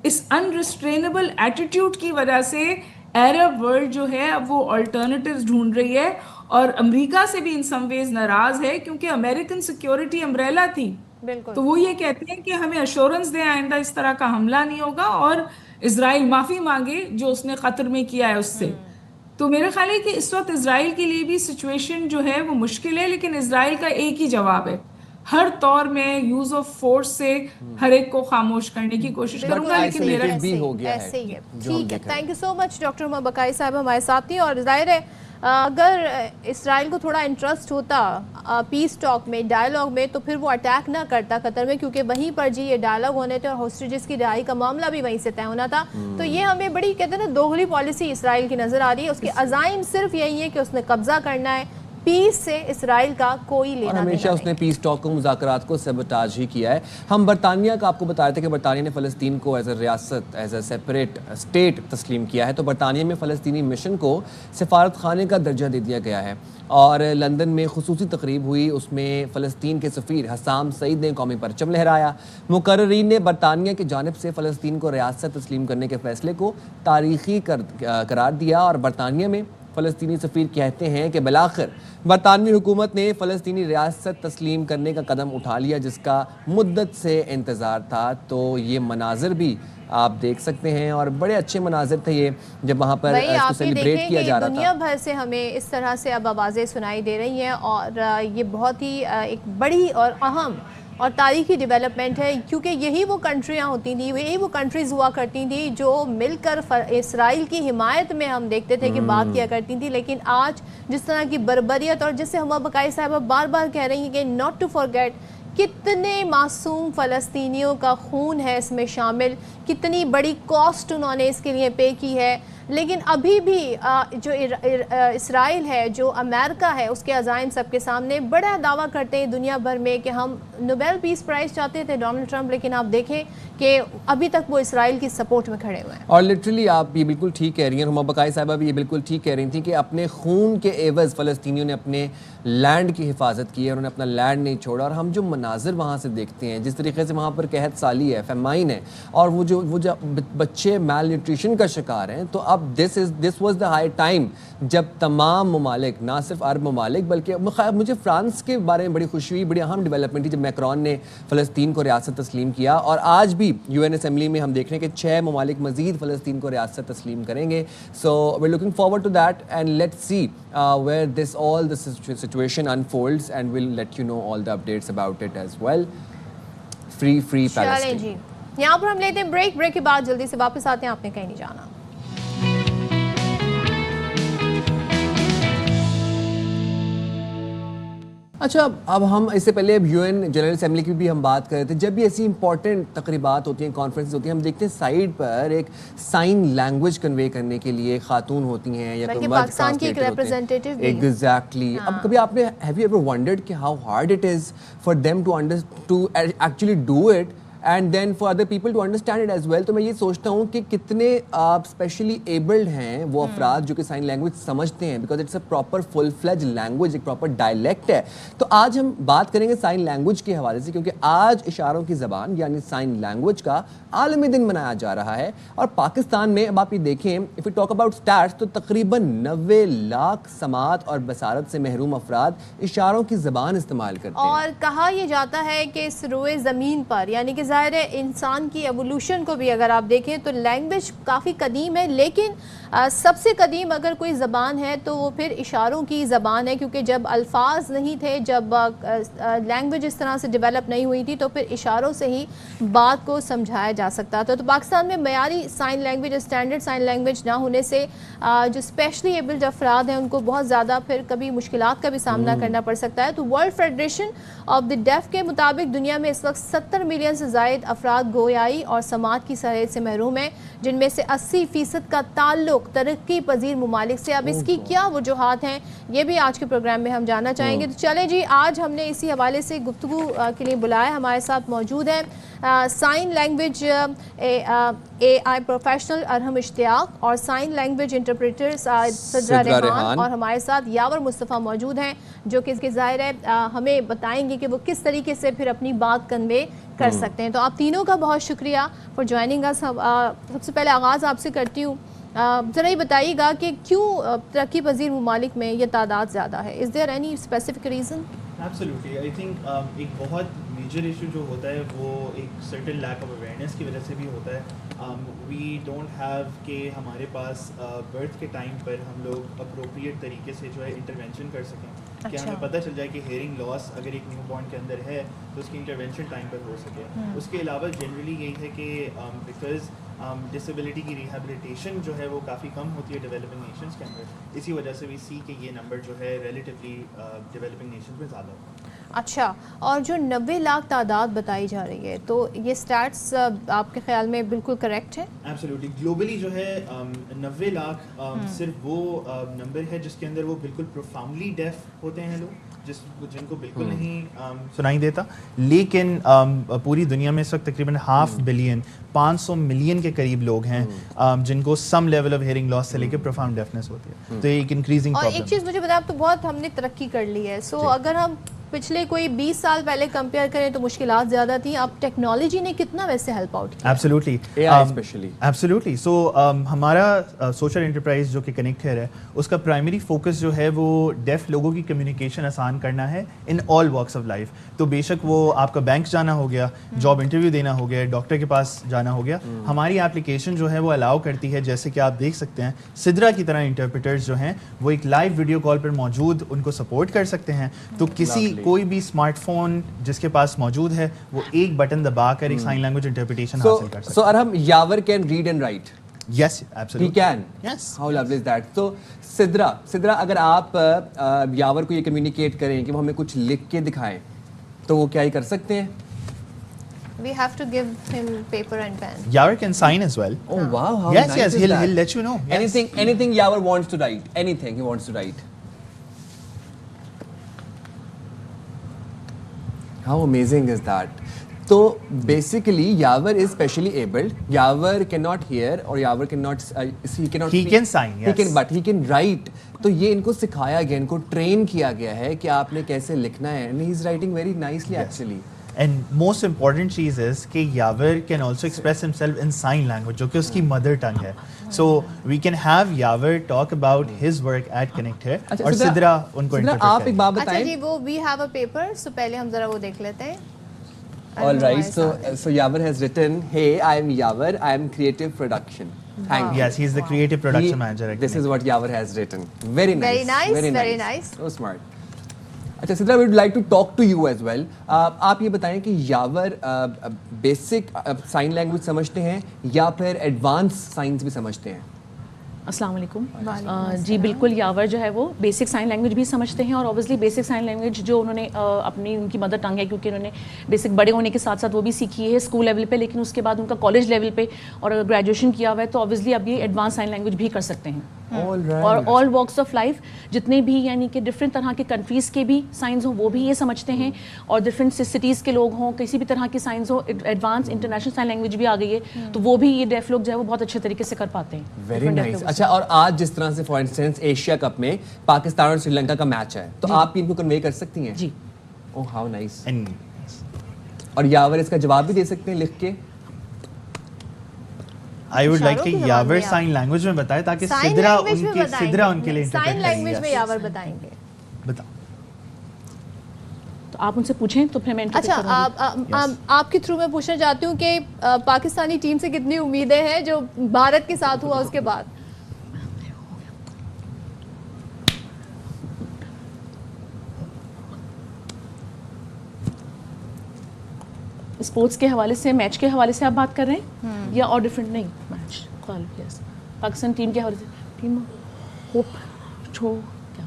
اس انریسٹرینیبل ایٹیٹیوڈ کی وجہ سے عرب ورلڈ جو ہے اب وہ آلٹرنیٹیوز ڈھونڈ رہی ہے، اور امریکہ سے بھی ان سم ویز ناراض ہے کیونکہ امریکن سیکیورٹی امبریلا تھی. تو وہ یہ کہتے ہیں کہ ہمیں ایشورنس دیں آئندہ اس طرح کا حملہ نہیں ہوگا، اور اسرائیل معافی مانگے جو اس نے قطر میں کیا ہے اس سے. تو میرا خیال ہے کہ اس وقت اسرائیل کے لیے بھی سچویشن جو ہے وہ مشکل ہے، لیکن اسرائیل کا ایک ہی جواب ہے، ہر طور میں یوز آف فورس سے ہر ایک کو خاموش کرنے کی کوشش کروں گا. لیکن میرا ایسے ہی ہے. ٹھیک ہے، thank you so much doctor Umar Baqai صاحب ہمارے ساتھ تھی. اور ظاہر ہے اگر اسرائیل کو تھوڑا انٹرسٹ ہوتا پیس ٹاک میں، ڈائلاگ میں، تو پھر وہ اٹیک نہ کرتا قطر میں، کیونکہ وہیں پر جی یہ ڈائلاگ ہونے تھے اور ہوسٹیجز کی رہائی کا معاملہ بھی وہیں سے طے ہونا تھا. تو یہ ہمیں بڑی کہتے ہیں نا دوغلی پالیسی اسرائیل کی نظر آ رہی ہے. اس کے عزائم صرف یہی ہے کہ اس نے قبضہ کرنا ہے، پیس سے اسرائیل کا کوئی لینا نہیں. ہمیشہ اس نے پیس ٹاک کو، مذاکرات کو سیبوٹاج ہی کیا ہے. ہم برطانیہ کا آپ کو بتا رہے تھے کہ برطانیہ نے فلسطین کو ایز اے ریاست، ایز اے سیپریٹ اسٹیٹ تسلیم کیا ہے. تو برطانیہ میں فلسطینی مشن کو سفارت خانے کا درجہ دے دیا گیا ہے، اور لندن میں خصوصی تقریب ہوئی، اس میں فلسطین کے سفیر حسام سعید نے قومی پرچم لہرایا. مقررین نے برطانیہ کی جانب سے فلسطین کو ریاست تسلیم کرنے کے فیصلے کو تاریخی قرار دیا، اور برطانیہ میں فلسطینی سفیر کہتے ہیں کہ بالآخر برطانوی حکومت نے فلسطینی ریاست تسلیم کرنے کا قدم اٹھا لیا جس کا مدت سے انتظار تھا. تو یہ مناظر بھی آپ دیکھ سکتے ہیں، اور بڑے اچھے مناظر تھے یہ جب وہاں پر اس کو سیلیبریٹ کیا جا رہا تھا. دنیا بھر سے ہمیں اس طرح سے اب آوازیں سنائی دے رہی ہیں، اور یہ بہت ہی ایک بڑی اور اہم اور تاریخی ڈیولپمنٹ ہے، کیونکہ یہی وہ کنٹریاں ہوتی تھیں، یہی وہ کنٹریز ہوا کرتی تھیں جو مل کر اسرائیل کی حمایت میں ہم دیکھتے تھے کہ بات کیا کرتی تھیں. لیکن آج جس طرح کی بربریت، اور جس سے ہما بقائی صاحبہ بار بار کہہ رہی ہیں کہ ناٹ ٹو فارگیٹ، کتنے معصوم فلسطینیوں کا خون ہے اس میں شامل، کتنی بڑی کاسٹ انہوں نے اس کے لیے پے کی ہے. لیکن ابھی بھی جو اسرائیل ہے، جو امریکہ ہے، اس کے عزائم سب کے سامنے بڑا دعویٰ کرتے ہیں دنیا بھر میں کہ ہم نوبیل پیس پرائز چاہتے تھے ڈونلڈ ٹرمپ، لیکن آپ دیکھیں کہ ابھی تک وہ اسرائیل کی سپورٹ میں کھڑے ہوئے ہیں. اور لٹرلی آپ یہ بالکل ٹھیک کہہ رہی ہیں، ہما بقائی صاحبہ بھی یہ بالکل ٹھیک کہہ رہی تھیں کہ اپنے خون کے عوض فلسطینیوں نے اپنے لینڈ کی حفاظت کی ہے، انہوں نے اپنا لینڈ نہیں چھوڑا. اور ہم جو مناظر وہاں سے دیکھتے ہیں، جس طریقے سے وہاں پر قحط سالی ہے، فیمائن ہے، اور وہ جو بچے میل نیوٹریشن کا شکار ہیں، تو اب this was the high time جب تمام ممالک، نہ صرف عرب ممالک بلکہ مجھے فرانس کے بارے میں بڑی خوشی ہوئی، بڑی اہم ڈیولپمنٹ تھی جب میکرون نے فلسطین کو ریاست تسلیم کیا. اور آج بھی یو این اسمبلی میں ہم دیکھ رہے ہیں کہ 6 ممالک مزید فلسطین کو ریاست تسلیم کریں گے. So we are looking forward to that and let's see where this all the situation unfolds, and we'll let you know all the updates about it as well. Free Palestine. جی یہاں پر ہم لیتے ہیں بریک کے بعد جلدی سے واپس آتے ہیں، آپ نے کہیں نہیں جانا. اچھا، اب ہم اس سے پہلے اب یو این جنرل اسمبلی کی بھی ہم بات کر رہے تھے. جب بھی ایسی امپورٹنٹ تقریبات ہوتی ہیں، کانفرنسز ہوتی ہیں، ہم دیکھتے ہیں سائڈ پر ایک سائن لینگویج کنوے کرنے کے لیے خاتون ہوتی ہیں یا کوئی مرد پاکستان کی ایک ریپرزینٹیٹیو بھی. ایگزیکٹلی. اب کبھی آپ نے ہیو یو ایور ونڈرڈ کہ how hard it is for them to actually do it and then for other people to understand it as well. تو میں یہ سوچتا ہوں کہ کتنے اسپیشلی ایبلڈ ہیں وہ افراد جو کہ سائن لینگویج سمجھتے ہیں, because it's a proper full fledge language, ایک پراپر ڈائلیکٹ ہے. تو آج ہم بات کریں گے سائن لینگویج کے حوالے سے, کیونکہ آج اشاروں کی زبان یعنی سائن لینگویج کا عالمی دن منایا جا رہا ہے. اور پاکستان میں اب آپ یہ دیکھیں, if you talk about states, تو تقریباً 90 لاکھ سماعت اور بصارت سے محروم افراد اشاروں کی زبان استعمال کرتے ہیں. اور کہا یہ جاتا ہے کہ اس روئے زمین پر, یعنی کہ ظاہر ہے انسان کی ایوولوشن کو بھی اگر آپ دیکھیں تو لینگویج کافی قدیم ہے, لیکن سب سے قدیم اگر کوئی زبان ہے تو وہ پھر اشاروں کی زبان ہے, کیونکہ جب الفاظ نہیں تھے, جب لینگویج اس طرح سے ڈیولپ نہیں ہوئی تھی, تو پھر اشاروں سے ہی بات کو سمجھایا جا سکتا تھا. تو پاکستان میں معیاری sign language, standard sign language نہ ہونے سے جو اسپیشلی ایبلڈ افراد ہیں ان کو بہت زیادہ پھر کبھی مشکلات کا بھی سامنا کرنا پڑ سکتا ہے. تو ورلڈ فیڈریشن آف دی ڈیف کے مطابق دنیا میں اس وقت 70 ملین سے زائد افراد گویائی اور سماعت کی صلاحیت سے محروم ہیں, جن میں سے 80% کا تعلق ترقی پذیر ممالک سے. اب اس کی کیا وجوہات ہیں یہ بھی آج کے پروگرام میں ہم جاننا چاہیں گے. تو چلیں جی, آج ہم نے اسی حوالے سے گفتگو کے لیے بلایا. ہمارے ساتھ موجود ہیں سائن لینگویج اے آئی پروفیشنل ارحم اشتیاق اور سائن لینگویج انٹرپریٹر صدرہ ریحان, اور ہمارے ساتھ یاور مصطفیٰ موجود ہیں جو کہ اس کے ظاہر ہے ہمیں بتائیں گے کہ وہ کس طریقے سے پھر اپنی بات کنوے کر سکتے ہیں. تو آپ تینوں کا بہت شکریہ فار جوائننگ اس. سب سے پہلے آغاز آپ سے کرتی ہوں, ذرا یہ بتائیے گا کہ کیوں ترقی پذیر ممالک میں یہ تعداد زیادہ ہے؟ Is there any specific reason? Absolutely, I think ایک بہت میجر ایشو جو ہوتا ہے وہ ایک سرٹن لیک آف اویئرنیس کی وجہ سے بھی ہوتا ہے. وی ڈونٹ ہیو کہ ہمارے پاس برتھ کے ٹائم پر ہم لوگ اپروپریٹ طریقے سے جو ہے انٹرونشن کر سکیں, کہ ہمیں پتہ چل جائے کہ ہیئرنگ لاس اگر ایک نیو بورن کے اندر ہے تو اس کی انٹرونشن ٹائم پر ہو سکے. اس کے علاوہ جنرلی یہی ہے کہ بیکاز ڈسیبلٹی کی ریہیبلیٹیشن جو ہے وہ کافی کم ہوتی ہے ڈیولپنگ نیشنز کے اندر, اسی وجہ سے بھی سی کہ یہ نمبر جو ہے ریلیٹیولی ڈیولپنگ نیشنز میں زیادہ ہوتا ہے. اچھا, اور جو 90 لاکھ تعداد بتائی جا رہی ہے, تو یہ سٹیٹس آپ کے خیال میں بالکل کریکٹ ہے؟ ایبسلیوٹلی, گلوبلی جو ہے 90 لاکھ صرف وہ نمبر ہے جس کے اندر وہ بالکل پروفاؤنڈلی ڈیف ہوتے ہیں لوگ, جن کو بالکل نہیں سنائی دیتا. لیکن پوری دنیا میں اس وقت تقریباً 500 بلین 500 ملین کے قریب لوگ ہیں جن کو سم لیول آف ہیئرنگ لاس سے لے کے پروفاؤنڈ ڈیفنس ہوتی ہے. تو ایک انکریزنگ پرابلم. اور ایک چیز مجھے بتایا, اب تو بہت ہم نے ترقی کر لی ہے, سو اگر ہم پچھلے کوئی 20 سال پہلے کمپیئر کریں تو مشکلات زیادہ تھیں, اب ٹیکنالوجی نے کتنا ویسے ہیلپ آؤٹ کیا؟ Absolutely, absolutely. سو ہمارا سوشل انٹرپرائز جو کہ کنیکٹر ہے اس کا پرائمری فوکس جو ہے وہ ڈیف لوگوں کی کمیونیکیشن آسان کرنا ہے ان آل واکس آف لائف. تو بے شک وہ آپ کا بینک جانا ہو گیا, جاب انٹرویو دینا ہو گیا, ڈاکٹر کے پاس جانا ہو گیا, ہماری ایپلیکیشن جو ہے وہ الاؤ کرتی ہے, جیسے کہ آپ دیکھ سکتے ہیں سدرا کی طرح انٹرپریٹرز جو ہیں وہ ایک لائیو ویڈیو کال پر موجود ان کو سپورٹ کر سکتے ہیں. تو کوئی بھی اسمارٹ فون جس کے پاس موجود ہے وہ ایک بٹن دبا کر ایک سائن لینگویج انٹرپریٹیشن حاصل کر سکتا ہے. So Arham, Yawar can read and write? Yes, absolutely. He can. Yes. How lovely is that? So Sidra اگر آپ یاور کو یہ کمیونیکیٹ کریں کہ وہ ہمیں کچھ لکھ کے دکھائیں تو وہ کیا ہی کر سکتے ہیں؟ We have to give him paper and pen. Yavar can sign as well. Oh wow, how yes, nice yes, is that? He'll let you know. Yes. Anything Yavar wants to write, anything he wants to write. How amazing is that? So basically Yavar is specially abled. Yavar cannot hear or Yavar cannot he cannot he speak. Can sign, yes. But he can write. تو یہ ان کو سکھایا گیا, ان کو train کیا گیا ہے کہ آپ نے کیسے لکھنا ہے, and he is writing very nicely actually. And most important چیز is کہ Yavar can also express himself in sign language جو کہ اس کی mother tongue ہے. So we can have Yavar talk about his work at Connect here اور سدرا ان کو interpret کریں. آپ ایک بات بتائیں. اچھا جی, وہ we have a paper, so پہلے ہم ذرا وہ دیکھ لیتے ہیں. All right, so Yavar has written, hey, I am Yavar, I am creative production. Thank you. Yes, he is the creative production manager. This is what Yavar has written. Very nice. Very nice. So smart. اچھا Sidra, we would like to talk to you as well. آپ یہ بتائیں کہ یاور basic sign language سمجھتے ہیں یا پھر advance science بھی سمجھتے ہیں؟ السلام علیکم. جی بالکل, یاور جو ہے وہ بیسک سائن لینگویج بھی سمجھتے ہیں, اور اوبیسلی بیسک سائن لینگویج جو انہوں نے اپنی ان کی مدر ٹنگ ہے کیونکہ انہوں نے بیسک بڑے ہونے کے ساتھ ساتھ وہ بھی سیکھی ہے اسکول لیول پہ, لیکن اس کے بعد ان کا کالج لیول پہ اور گریجویشن کیا ہوا ہے, تو اوبیسلی اب یہ ایڈوانس سائن لینگویج بھی کر سکتے ہیں. اور آل واکس آف لائف جتنے بھی یعنی کہ ڈفرینٹ طرح کے کنٹریز کے بھی سائنس ہوں وہ بھی یہ سمجھتے ہیں, اور ڈفرینٹ سٹیز کے لوگ ہوں, کسی بھی طرح کی سائنس ہو, ایڈوانس انٹرنیشنل سائن لینگویج بھی آ گئی ہے تو وہ بھی یہ ڈیف لوگ جو ہے وہ بہت اچھے طریقے سے کر پاتے ہیں. Very nice. اچھا, اور آج جس طرح سے فار انسٹنس ایشیا کپ میں پاکستان اور سری لنکا کا میچ ہے تو آپ ان کو کنوے کر سکتی ہیں؟ جی. اوہ ہاؤ نائس. اور یاور اس کا جواب بھی دے سکتے ہیں لکھ کے؟ I would like کہ یاور سائن لینگویج میں بتائے تاکہ سدرا ان کے لیے سائن لینگویج میں یاور بتائیں گے. بتا تو آپ ان سے پوچھیں تو پھر میں. اچھا, آپ کے تھرو میں پوچھنا چاہتی ہوں کہ پاکستانی ٹیم سے کتنی امیدیں ہیں جو بھارت کے ساتھ ہوا اس کے بعد؟ اسپورٹس کے حوالے سے, میچ کے حوالے سے آپ بات کر رہے ہیں یا اور ڈفرینٹ؟ نہیں, میچ پاکستان ٹیم کے حوالے سے ٹیم ہوپ کیا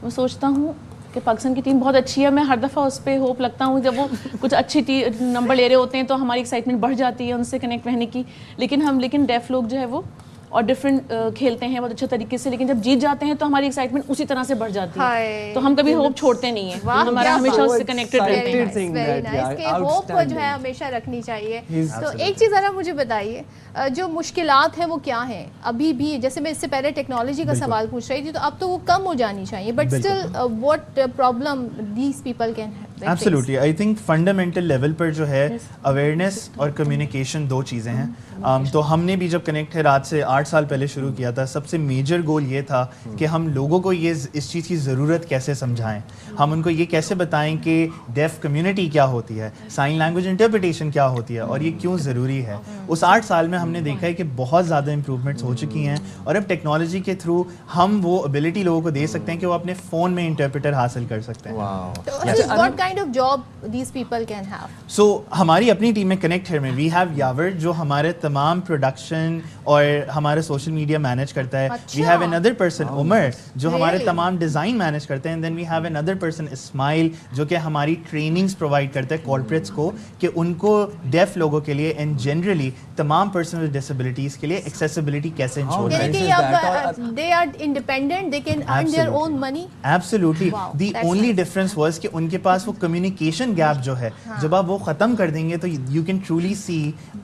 میں سوچتا ہوں کہ پاکستان کی ٹیم بہت اچھی ہے. میں ہر دفعہ اس پہ ہوپ لگتا ہوں جب وہ کچھ اچھی نمبر لے رہے ہوتے ہیں تو ہماری ایکسائٹمنٹ بڑھ جاتی ہے ان سے کنیکٹ رہنے کی. لیکن ڈیف لوگ جو ہے وہ اور ڈفرینٹ کھیلتے ہیں بہت اچھے طریقے سے, لیکن جب جیت جاتے ہیں تو ہماری ایکسائٹمنٹ اسی طرح سے بڑھ جاتی ہے. تو ہم کبھی ہوپ چھوڑتے نہیں ہیں, ہمارا ہمیشہ اس سے کنیکٹڈ رہتے ہیں. ہوپ کو جو ہے ہمیشہ رکھنی چاہیے. تو ایک چیز ذرا مجھے بتائیے, جو مشکلات ہیں وہ کیا ہیں ابھی بھی؟ جیسے میں اس سے پہلے ٹیکنالوجی کا سوال پوچھ رہی تھی تو اب تو وہ کم ہو جانی چاہیے, but still what problem these people can have? Absolutely, I think fundamental level پر جو ہے اویئرنیس اور کمیونیکیشن دو چیزیں ہیں. تو ہم نے بھی جب کنیکٹ ہے رات سے 8 سال پہلے شروع کیا تھا, سب سے میجر گول یہ تھا کہ ہم لوگوں کو یہ اس چیز کی ضرورت کیسے سمجھائیں, ہم ان کو یہ کیسے بتائیں کہ ڈیف کمیونٹی کیا ہوتی ہے, سائن لینگویج انٹرپریٹیشن کیا ہوتی ہے اور یہ کیوں ضروری ہے. اس 8 سال میں ہم نے دیکھا ہے کہ بہت زیادہ امپروومنٹس ہو چکی ہیں, اور اب ٹیکنالوجی کے تھرو ہم وہ ابیلٹی لوگوں کو دے سکتے ہیں کہ وہ اپنے فون میں انٹرپریٹر حاصل کر سکتے ہیں. سو ہماری اپنی ٹیم میں کنیکٹ ہے میں وی ہیو یاور جو ہمارے تمام پروڈکشن اور ہمارے سوشل میڈیا مینیج کرتا ہے. وی ہیو اندر پرسن عمر جو ہمارے تمام ڈیزائن مینیج کرتے ہیں. دین وی ہیو اندر پرسن اسماعیل جو کہ ہماری ٹریننگس پرووائڈ کرتا ہے کارپوریٹس کو کہ ان کو ڈیف لوگوں کے لیے اینڈ جنرلی تمام پرسن ود ڈسیبلٹیز کے لیے ایکسیسبلٹی کیسے انشور کریں. They are independent, they can earn their own money. Absolutely, the only difference was کہ ان کے پاس وہ کمیونیکیشن گیپ جو ہے جب آپ وہ ختم کر دیں گے تو you can truly see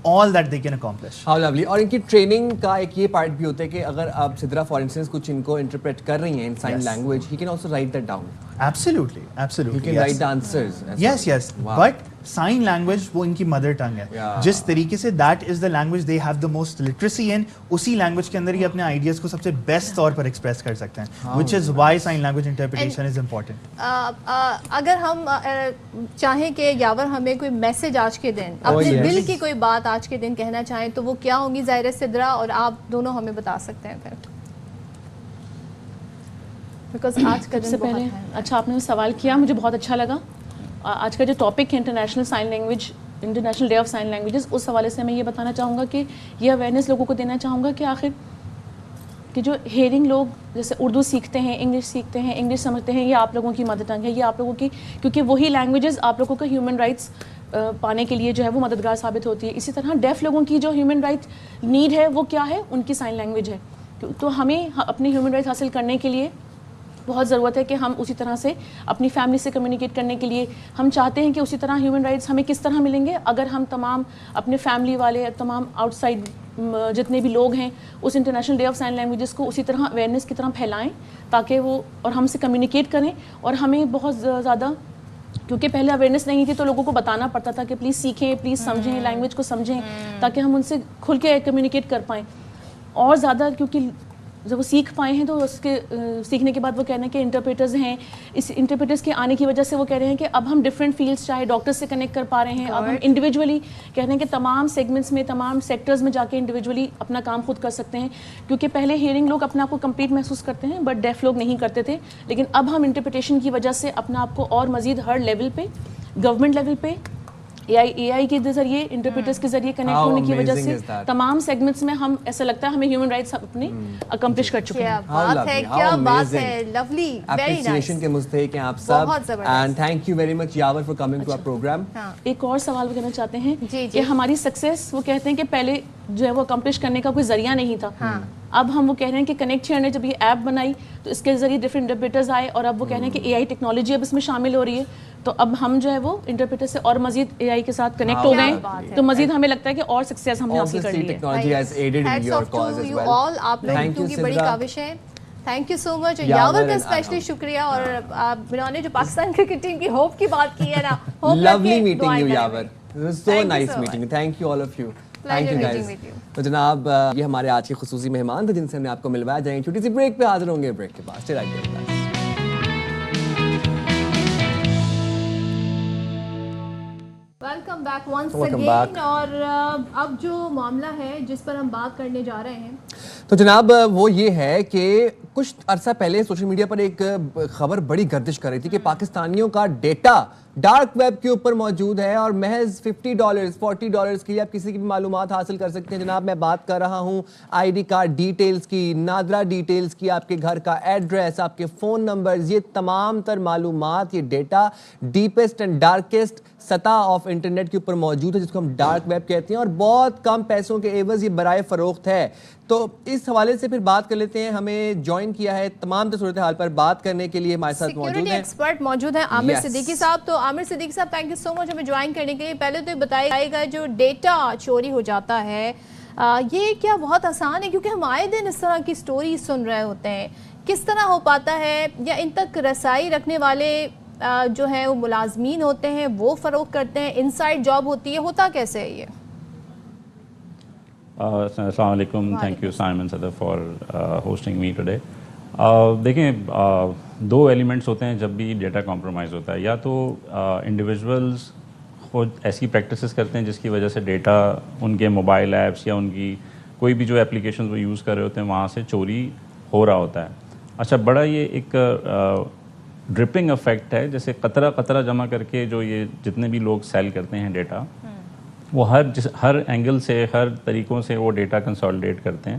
all that they can accomplish. How lovely. اور ان کی ٹریننگ کا ایک یہ پارٹ بھی ہوتا ہے کہ اگر آپ سدرا فار انسٹنس کچھ ان کو انٹرپریٹ کر رہی ہیں in sign language, he can also write that down. Absolutely, absolutely. He can write the answers. Yes, yes. Wow. But sign language وہ ان کی مدر ٹنگ ہے. جس طریقے سے that is the language they have the most literacy in, اسی language کے اندر ہی اپنے ideas کو سب سے بیسٹ طور پر ایکسپریس کر سکتے ہیں, which is why sign language interpretation is important. اگر ہم چاہیں کہ یاور ہمیں کوئی میسج آج کے دن اپنے دل کی کوئی بات آج کے دن کہنا چاہیں تو وہ کیا ہوں گی؟ ظاہر سدرا اور آپ دونوں ہمیں بتا سکتے ہیں پھر. آج کا سے پہلے اچھا آپ نے سوال کیا, مجھے بہت اچھا لگا. آج کا جو ٹاپک ہے international sign language, international day of sign languages, اس حوالے سے میں یہ بتانا چاہوں گا کہ یہ اویئرنیس لوگوں کو دینا چاہوں گا کہ آخر کہ جو ہیئرنگ لوگ جیسے اردو سیکھتے ہیں, انگلش سیکھتے ہیں, انگلش سمجھتے ہیں, یہ آپ لوگوں کی مدر ٹنگ ہے, یہ آپ لوگوں کی, کیونکہ وہی لینگویجز آپ لوگوں کا ہیومن رائٹس پانے کے لیے جو ہے وہ مددگار ثابت ہوتی ہے. اسی طرح ڈیف لوگوں کی جو ہیومن رائٹ نیڈ ہے وہ کیا ہے؟ ان کی سائن لینگویج ہے. تو ہمیں اپنے ہیومن رائٹس حاصل کرنے کے لیے بہت ضرورت ہے کہ ہم اسی طرح سے اپنی فیملی سے کمیونیکیٹ کرنے کے لیے ہم چاہتے ہیں کہ اسی طرح ہیومن رائٹس ہمیں کس طرح ملیں گے اگر ہم تمام اپنے فیملی والے, تمام آؤٹ سائڈ جتنے بھی لوگ ہیں اس international day of sign languages کو اسی طرح اویئرنیس کی طرح پھیلائیں تاکہ وہ اور ہم سے کمیونیکیٹ کریں. اور ہمیں بہت زیادہ, کیونکہ پہلے اویئرنیس نہیں تھی تو لوگوں کو بتانا پڑتا تھا کہ پلیز سیکھیں, پلیز سمجھیں, لینگویج کو سمجھیں تاکہ ہم ان سے کھل کے کمیونیکیٹ کر پائیں. اور زیادہ کیونکہ جب وہ سیکھ پائے ہیں تو اس کے سیکھنے کے بعد وہ کہہ رہے ہیں کہ انٹرپریٹرز ہیں, اس انٹرپریٹرز کے آنے کی وجہ سے وہ کہہ رہے ہیں کہ اب ہم ڈفرینٹ فیلڈس چاہے ڈاکٹر سے کنیکٹ کر پا رہے ہیں, اب ہم انڈیویجولی کہہ رہے ہیں کہ تمام سیگمنٹس میں, تمام سیکٹرز میں جا کے انڈیویجولی اپنا کام خود کر سکتے ہیں. کیونکہ پہلے ہیئرنگ لوگ اپنا آپ کو کمپلیٹ محسوس کرتے ہیں بٹ ڈیف لوگ نہیں کرتے تھے, لیکن اب ہم انٹرپریٹیشن کی وجہ سے اپنا آپ کو اور مزید ہر لیول پہ, گورنمنٹ لیول پہ, اے آئی کے ذریعے, انٹرپریٹرز کے ذریعے کنیکٹ ہونے کی وجہ سے تمام سیگمنٹس میں ہم ایسا لگتا ہے ہمیں ہیومن رائٹس اپنے اکمپلش کر چکے ہیں. کیا بات ہے, لولی, ویری نائس. کے مستحق ہیں آپ سب, and thank you very much Yawar for coming to our programme. ایک اور سوال کہنا چاہتے ہیں کہ ہماری سکسیس, وہ کہتے ہیں کہ پہلے جو ہے وہ اکمپلش کرنے کا کوئی ذریعہ نہیں تھا, اب ہم وہ کہہ رہے ہیں کہ کنیکٹ چیئر نے جب یہ ایپ بنائی تو اس کے ذریعے ڈفرینٹ انٹرپریٹرز آئے, اور اب وہ کہہ رہے ہیں کہ اے آئی ٹیکنالوجی اب اس میں شامل ہو رہی ہے, تو اب ہم جو ہے وہ انٹرپریٹر سے اور مزید اے آئی کے ساتھ کنیکٹ ہو گئے, تو مزید ہمیں لگتا ہے کہ اور سکسیس ہم نے حاصل کر لی ہے. آپ لوگوں کی بڑی کاوش ہے. تھینک یو سو مچ. یاور کا اسپیشلی شکریہ, اور انہوں نے جو پاکستان کرکٹ ٹیم کی ہوپ کی بات کی ہے نا, lovely meeting you Yawar, so nice meeting, thank you all of you. Thank you guys. تو جناب یہ ہمارے آج کے خصوصی مہمان تھے جن سے ہم نے آپ کو ملوایا. جائیں چھوٹی سی بریک پہ حاضر ہوں گے, بریک کے بعد. Welcome back once again. اور اب جو معاملہ ہے جس پر ہم بات کرنے جا رہے ہیں تو جناب وہ یہ ہے کہ کچھ عرصہ پہلے سوشل میڈیا پر ایک خبر بڑی گردش کر رہی تھی کہ پاکستانیوں کا ڈیٹا ڈارک ویب کے اوپر موجود ہے اور محض $50 $40 کے لیے آپ کسی کی بھی معلومات حاصل کر سکتے ہیں. جناب میں بات کر رہا ہوں آئی ڈی کارڈ ڈیٹیلز کی, نادرا ڈیٹیلز کی, آپ کے گھر کا ایڈریس, آپ کے فون نمبرز, یہ تمام تر معلومات, یہ ڈیٹا ڈیپسٹ اینڈ ڈارکسٹ سطح آف انٹرنیٹ کے اوپر موجود ہے جس کو ہم ڈارک ویب کہتے ہیں, اور بہت کم پیسوں کے عوض یہ برائے فروخت ہے. تو اس حوالے سے پھر بات کر لیتے ہیں. ہمیں جوائن کیا ہے تمام صورتحال پر بات کرنے کے لیے ہمارے ساتھ موجود ہیں سیکیورٹی ایکسپرٹ موجود ہیں عامر صدیقی صاحب. تو عامر صدیقی صاحب تھینک یو سو مچ ہمیں جوائن کرنے کے لیے. پہلے تو یہ بتائیے گا جو ڈیٹا چوری ہو جاتا ہے یہ کیا بہت آسان ہے, کیونکہ ہم آئے دن اس طرح کی سٹوری سن رہے ہوتے ہیں, کس طرح ہو پاتا ہے, یا ان تک رسائی رکھنے والے جو ہیں وہ ملازمین ہوتے ہیں وہ فروخت کرتے ہیں, انسائڈ جاب ہوتی ہے, ہوتا کیسے ہے یہ؟ السلام علیکم. تھینک یو سائمن صدر فار ہوسٹنگ می ٹوڈے. دیکھیں دو ایلیمنٹس ہوتے ہیں جب بھی ڈیٹا کمپرومائز ہوتا ہے. یا تو انڈیویژولز خود ایسی پریکٹسز کرتے ہیں جس کی وجہ سے ڈیٹا ان کے موبائل ایپس یا ان کی کوئی بھی جو اپلیکیشنز وہ یوز کر رہے ہوتے ہیں وہاں سے چوری ہو رہا ہوتا ہے. اچھا بڑا یہ ایک ڈرپنگ افیکٹ ہے, جیسے قطرہ قطرہ جمع کر کے جو یہ جتنے بھی لوگ سیل کرتے ہیں ڈیٹا, وہ ہر اینگل سے ہر طریقوں سے وہ ڈیٹا کنسالیڈیٹ کرتے ہیں.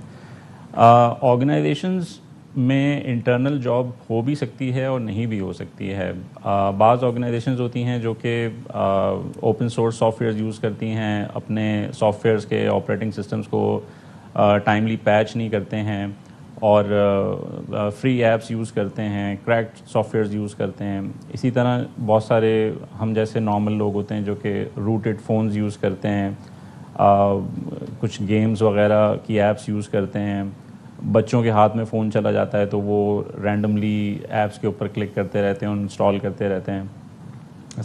آرگنائزیشنز میں انٹرنل جاب ہو بھی سکتی ہے اور نہیں بھی ہو سکتی ہے. بعض آرگنائزیشنز ہوتی ہیں جو کہ open source softwares use کرتی ہیں, اپنے سافٹ ویئرز کے آپریٹنگ سسٹمز کو ٹائملی پیچ نہیں کرتے ہیں, اور فری ایپس یوز کرتے ہیں, کریکڈ سافٹ ویئرز یوز کرتے ہیں. اسی طرح بہت سارے ہم جیسے نارمل لوگ ہوتے ہیں جو کہ روٹڈ فونز یوز کرتے ہیں, کچھ گیمز وغیرہ کی ایپس یوز کرتے ہیں. بچوں کے ہاتھ میں فون چلا جاتا ہے تو وہ رینڈملی ایپس کے اوپر کلک کرتے رہتے ہیں, انسٹال کرتے رہتے ہیں.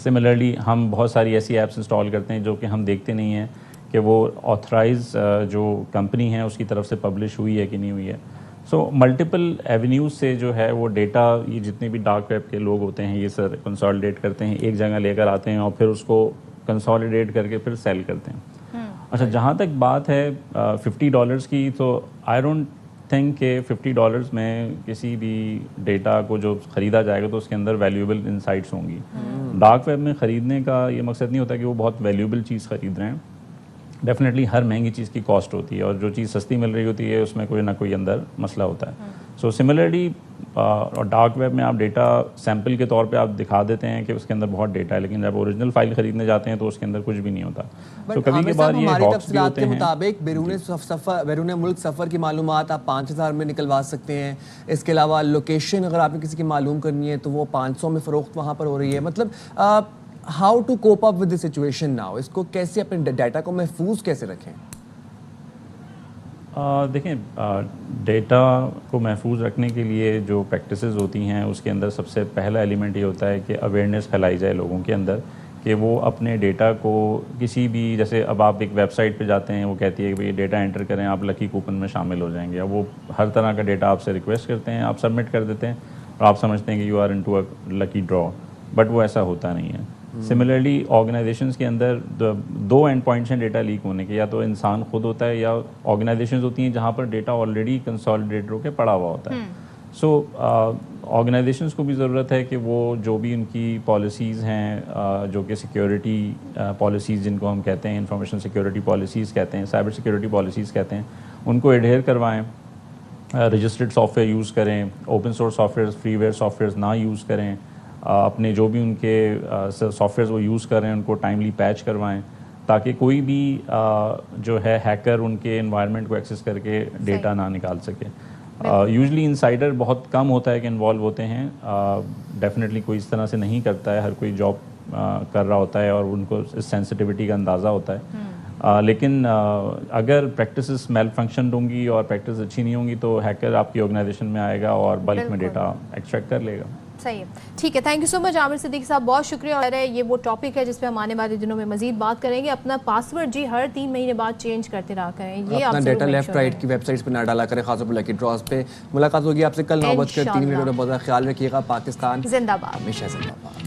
سملرلی ہم بہت ساری ایسی ایپس انسٹال کرتے ہیں جو کہ ہم دیکھتے نہیں ہیں کہ وہ آتھرائز جو کمپنی ہے اس کی طرف سے پبلش ہوئی ہے کہ نہیں ہوئی ہے. سو ملٹیپل ایونیوز سے جو ہے وہ ڈیٹا, یہ جتنے بھی ڈارک ویب کے لوگ ہوتے ہیں یہ سر کنسالیڈیٹ کرتے ہیں, ایک جگہ لے کر آتے ہیں اور پھر اس کو کنسالیڈیٹ کر کے پھر سیل کرتے ہیں. اچھا جہاں تک بات ہے $50 کی, تو آئی ڈونٹ تھنک کہ $50 میں کسی بھی ڈیٹا کو جو خریدا جائے گا تو اس کے اندر ویلیوبل انسائٹس ہوں گی. ڈارک ویب میں خریدنے کا یہ مقصد نہیں ہوتا کہ وہ بہت ویلیوبل چیز خرید رہے ہیں. ڈیفینیٹلی ہر مہنگی چیز کی کاسٹ ہوتی ہے, اور جو چیز سستی مل رہی ہوتی ہے اس میں کوئی نہ کوئی اندر مسئلہ ہوتا ہے. سو سملرلی ڈارک ویب میں آپ ڈیٹا سیمپل کے طور پہ آپ دکھا دیتے ہیں کہ اس کے اندر بہت ڈیٹا ہے, لیکن جب اوریجنل فائل خریدنے جاتے ہیں تو اس کے اندر کچھ بھی نہیں ہوتا. تو کبھی کبھار یہ ہاکس بھی ہوتے ہیں. مطابق بیرون ملک سفر کی معلومات آپ 5000 میں نکلوا سکتے ہیں. اس کے علاوہ لوکیشن اگر آپ نے کسی کی معلوم کرنی ہے تو وہ 500 میں فروخت وہاں پر ہو رہی ہے. مطلب how to cope up with the situation now, اس کو کیسے اپنے ڈیٹا کو محفوظ کیسے رکھیں؟ دیکھیں ڈیٹا کو محفوظ رکھنے کے لیے جو پریکٹسز ہوتی ہیں اس کے اندر سب سے پہلا ایلیمنٹ یہ ہوتا ہے کہ اویئرنیس پھیلائی جائے لوگوں کے اندر کہ وہ اپنے ڈیٹا کو کسی بھی, جیسے اب آپ ایک ویب سائٹ پہ جاتے ہیں وہ کہتی ہے کہ بھئی ڈیٹا انٹر کریں آپ لکی کوپن میں شامل ہو جائیں گے, وہ ہر طرح کا ڈیٹا آپ سے ریکویسٹ کرتے ہیں, آپ سبمٹ کر دیتے ہیں اور آپ سمجھتے ہیں کہ you are into a lucky draw, but وہ ایسا ہوتا نہیں ہے. سملرلی آرگنائزیشنس کے اندر دو اینڈ پوائنٹس ہیں ڈیٹا لیک ہونے کے, یا تو انسان خود ہوتا ہے یا آرگنائزیشنز ہوتی ہیں جہاں پر ڈیٹا آلریڈی کنسالیڈیٹ ہو کے پڑا ہوا ہوتا ہے. سو آرگنائزیشنز کو بھی ضرورت ہے کہ وہ جو بھی ان کی پالیسیز ہیں جو کہ سیکیورٹی پالیسیز جن کو ہم کہتے ہیں, انفارمیشن سیکیورٹی پالیسیز کہتے ہیں, سائبر سیکیورٹی پالیسیز کہتے ہیں, ان کو ایڈہیئر کروائیں, رجسٹرڈ سافٹ ویئر یوز کریں, open source software freeware softwares نہ یوز کریں, اپنے جو بھی ان کے سافٹ ویئرز وہ یوز کر رہے ہیں ان کو ٹائملی پیچ کروائیں. تاکہ کوئی بھی جو ہے ہیکر ان کے انوائرمنٹ کو ایکسیس کر کے ڈیٹا نہ نکال سکے. یوزلی انسائڈر بہت کم ہوتا ہے کہ انوالو ہوتے ہیں, ڈیفینیٹلی کوئی اس طرح سے نہیں کرتا ہے, ہر کوئی جاب کر رہا ہوتا ہے اور ان کو اس سینسٹیوٹی کا اندازہ ہوتا ہے. لیکن اگر پریکٹسز میل فنکشن ہوں گی اور پریکٹس اچھی نہیں ہوں گی تو ہیکر آپ کی آرگنائزیشن میں آئے گا اور بلک میں ڈیٹا ایکسٹریکٹ کر لے گا. صحیح ہے, ٹھیک ہے, تھینک یو سو مچ عامر صدیقی صاحب, بہت شکریہ. اور یہ وہ ٹاپک ہے جس پہ ہم آنے والے دنوں میں مزید بات کریں گے. اپنا پاسورڈ جی ہر 3 مہینے بعد چینج کرتے رہا کریں, یہ اپنا ڈیٹا لیفٹ رائٹ کی ویب سائٹس پہ نہ ڈالا کریں, خاص طور پر لکی ڈراز پہ. ملاقات ہوگی آپ سے کل 9:03 بجے. بہت خیال رکھیے گا. پاکستان زندہ باد, ہمیشہ زندہ باد.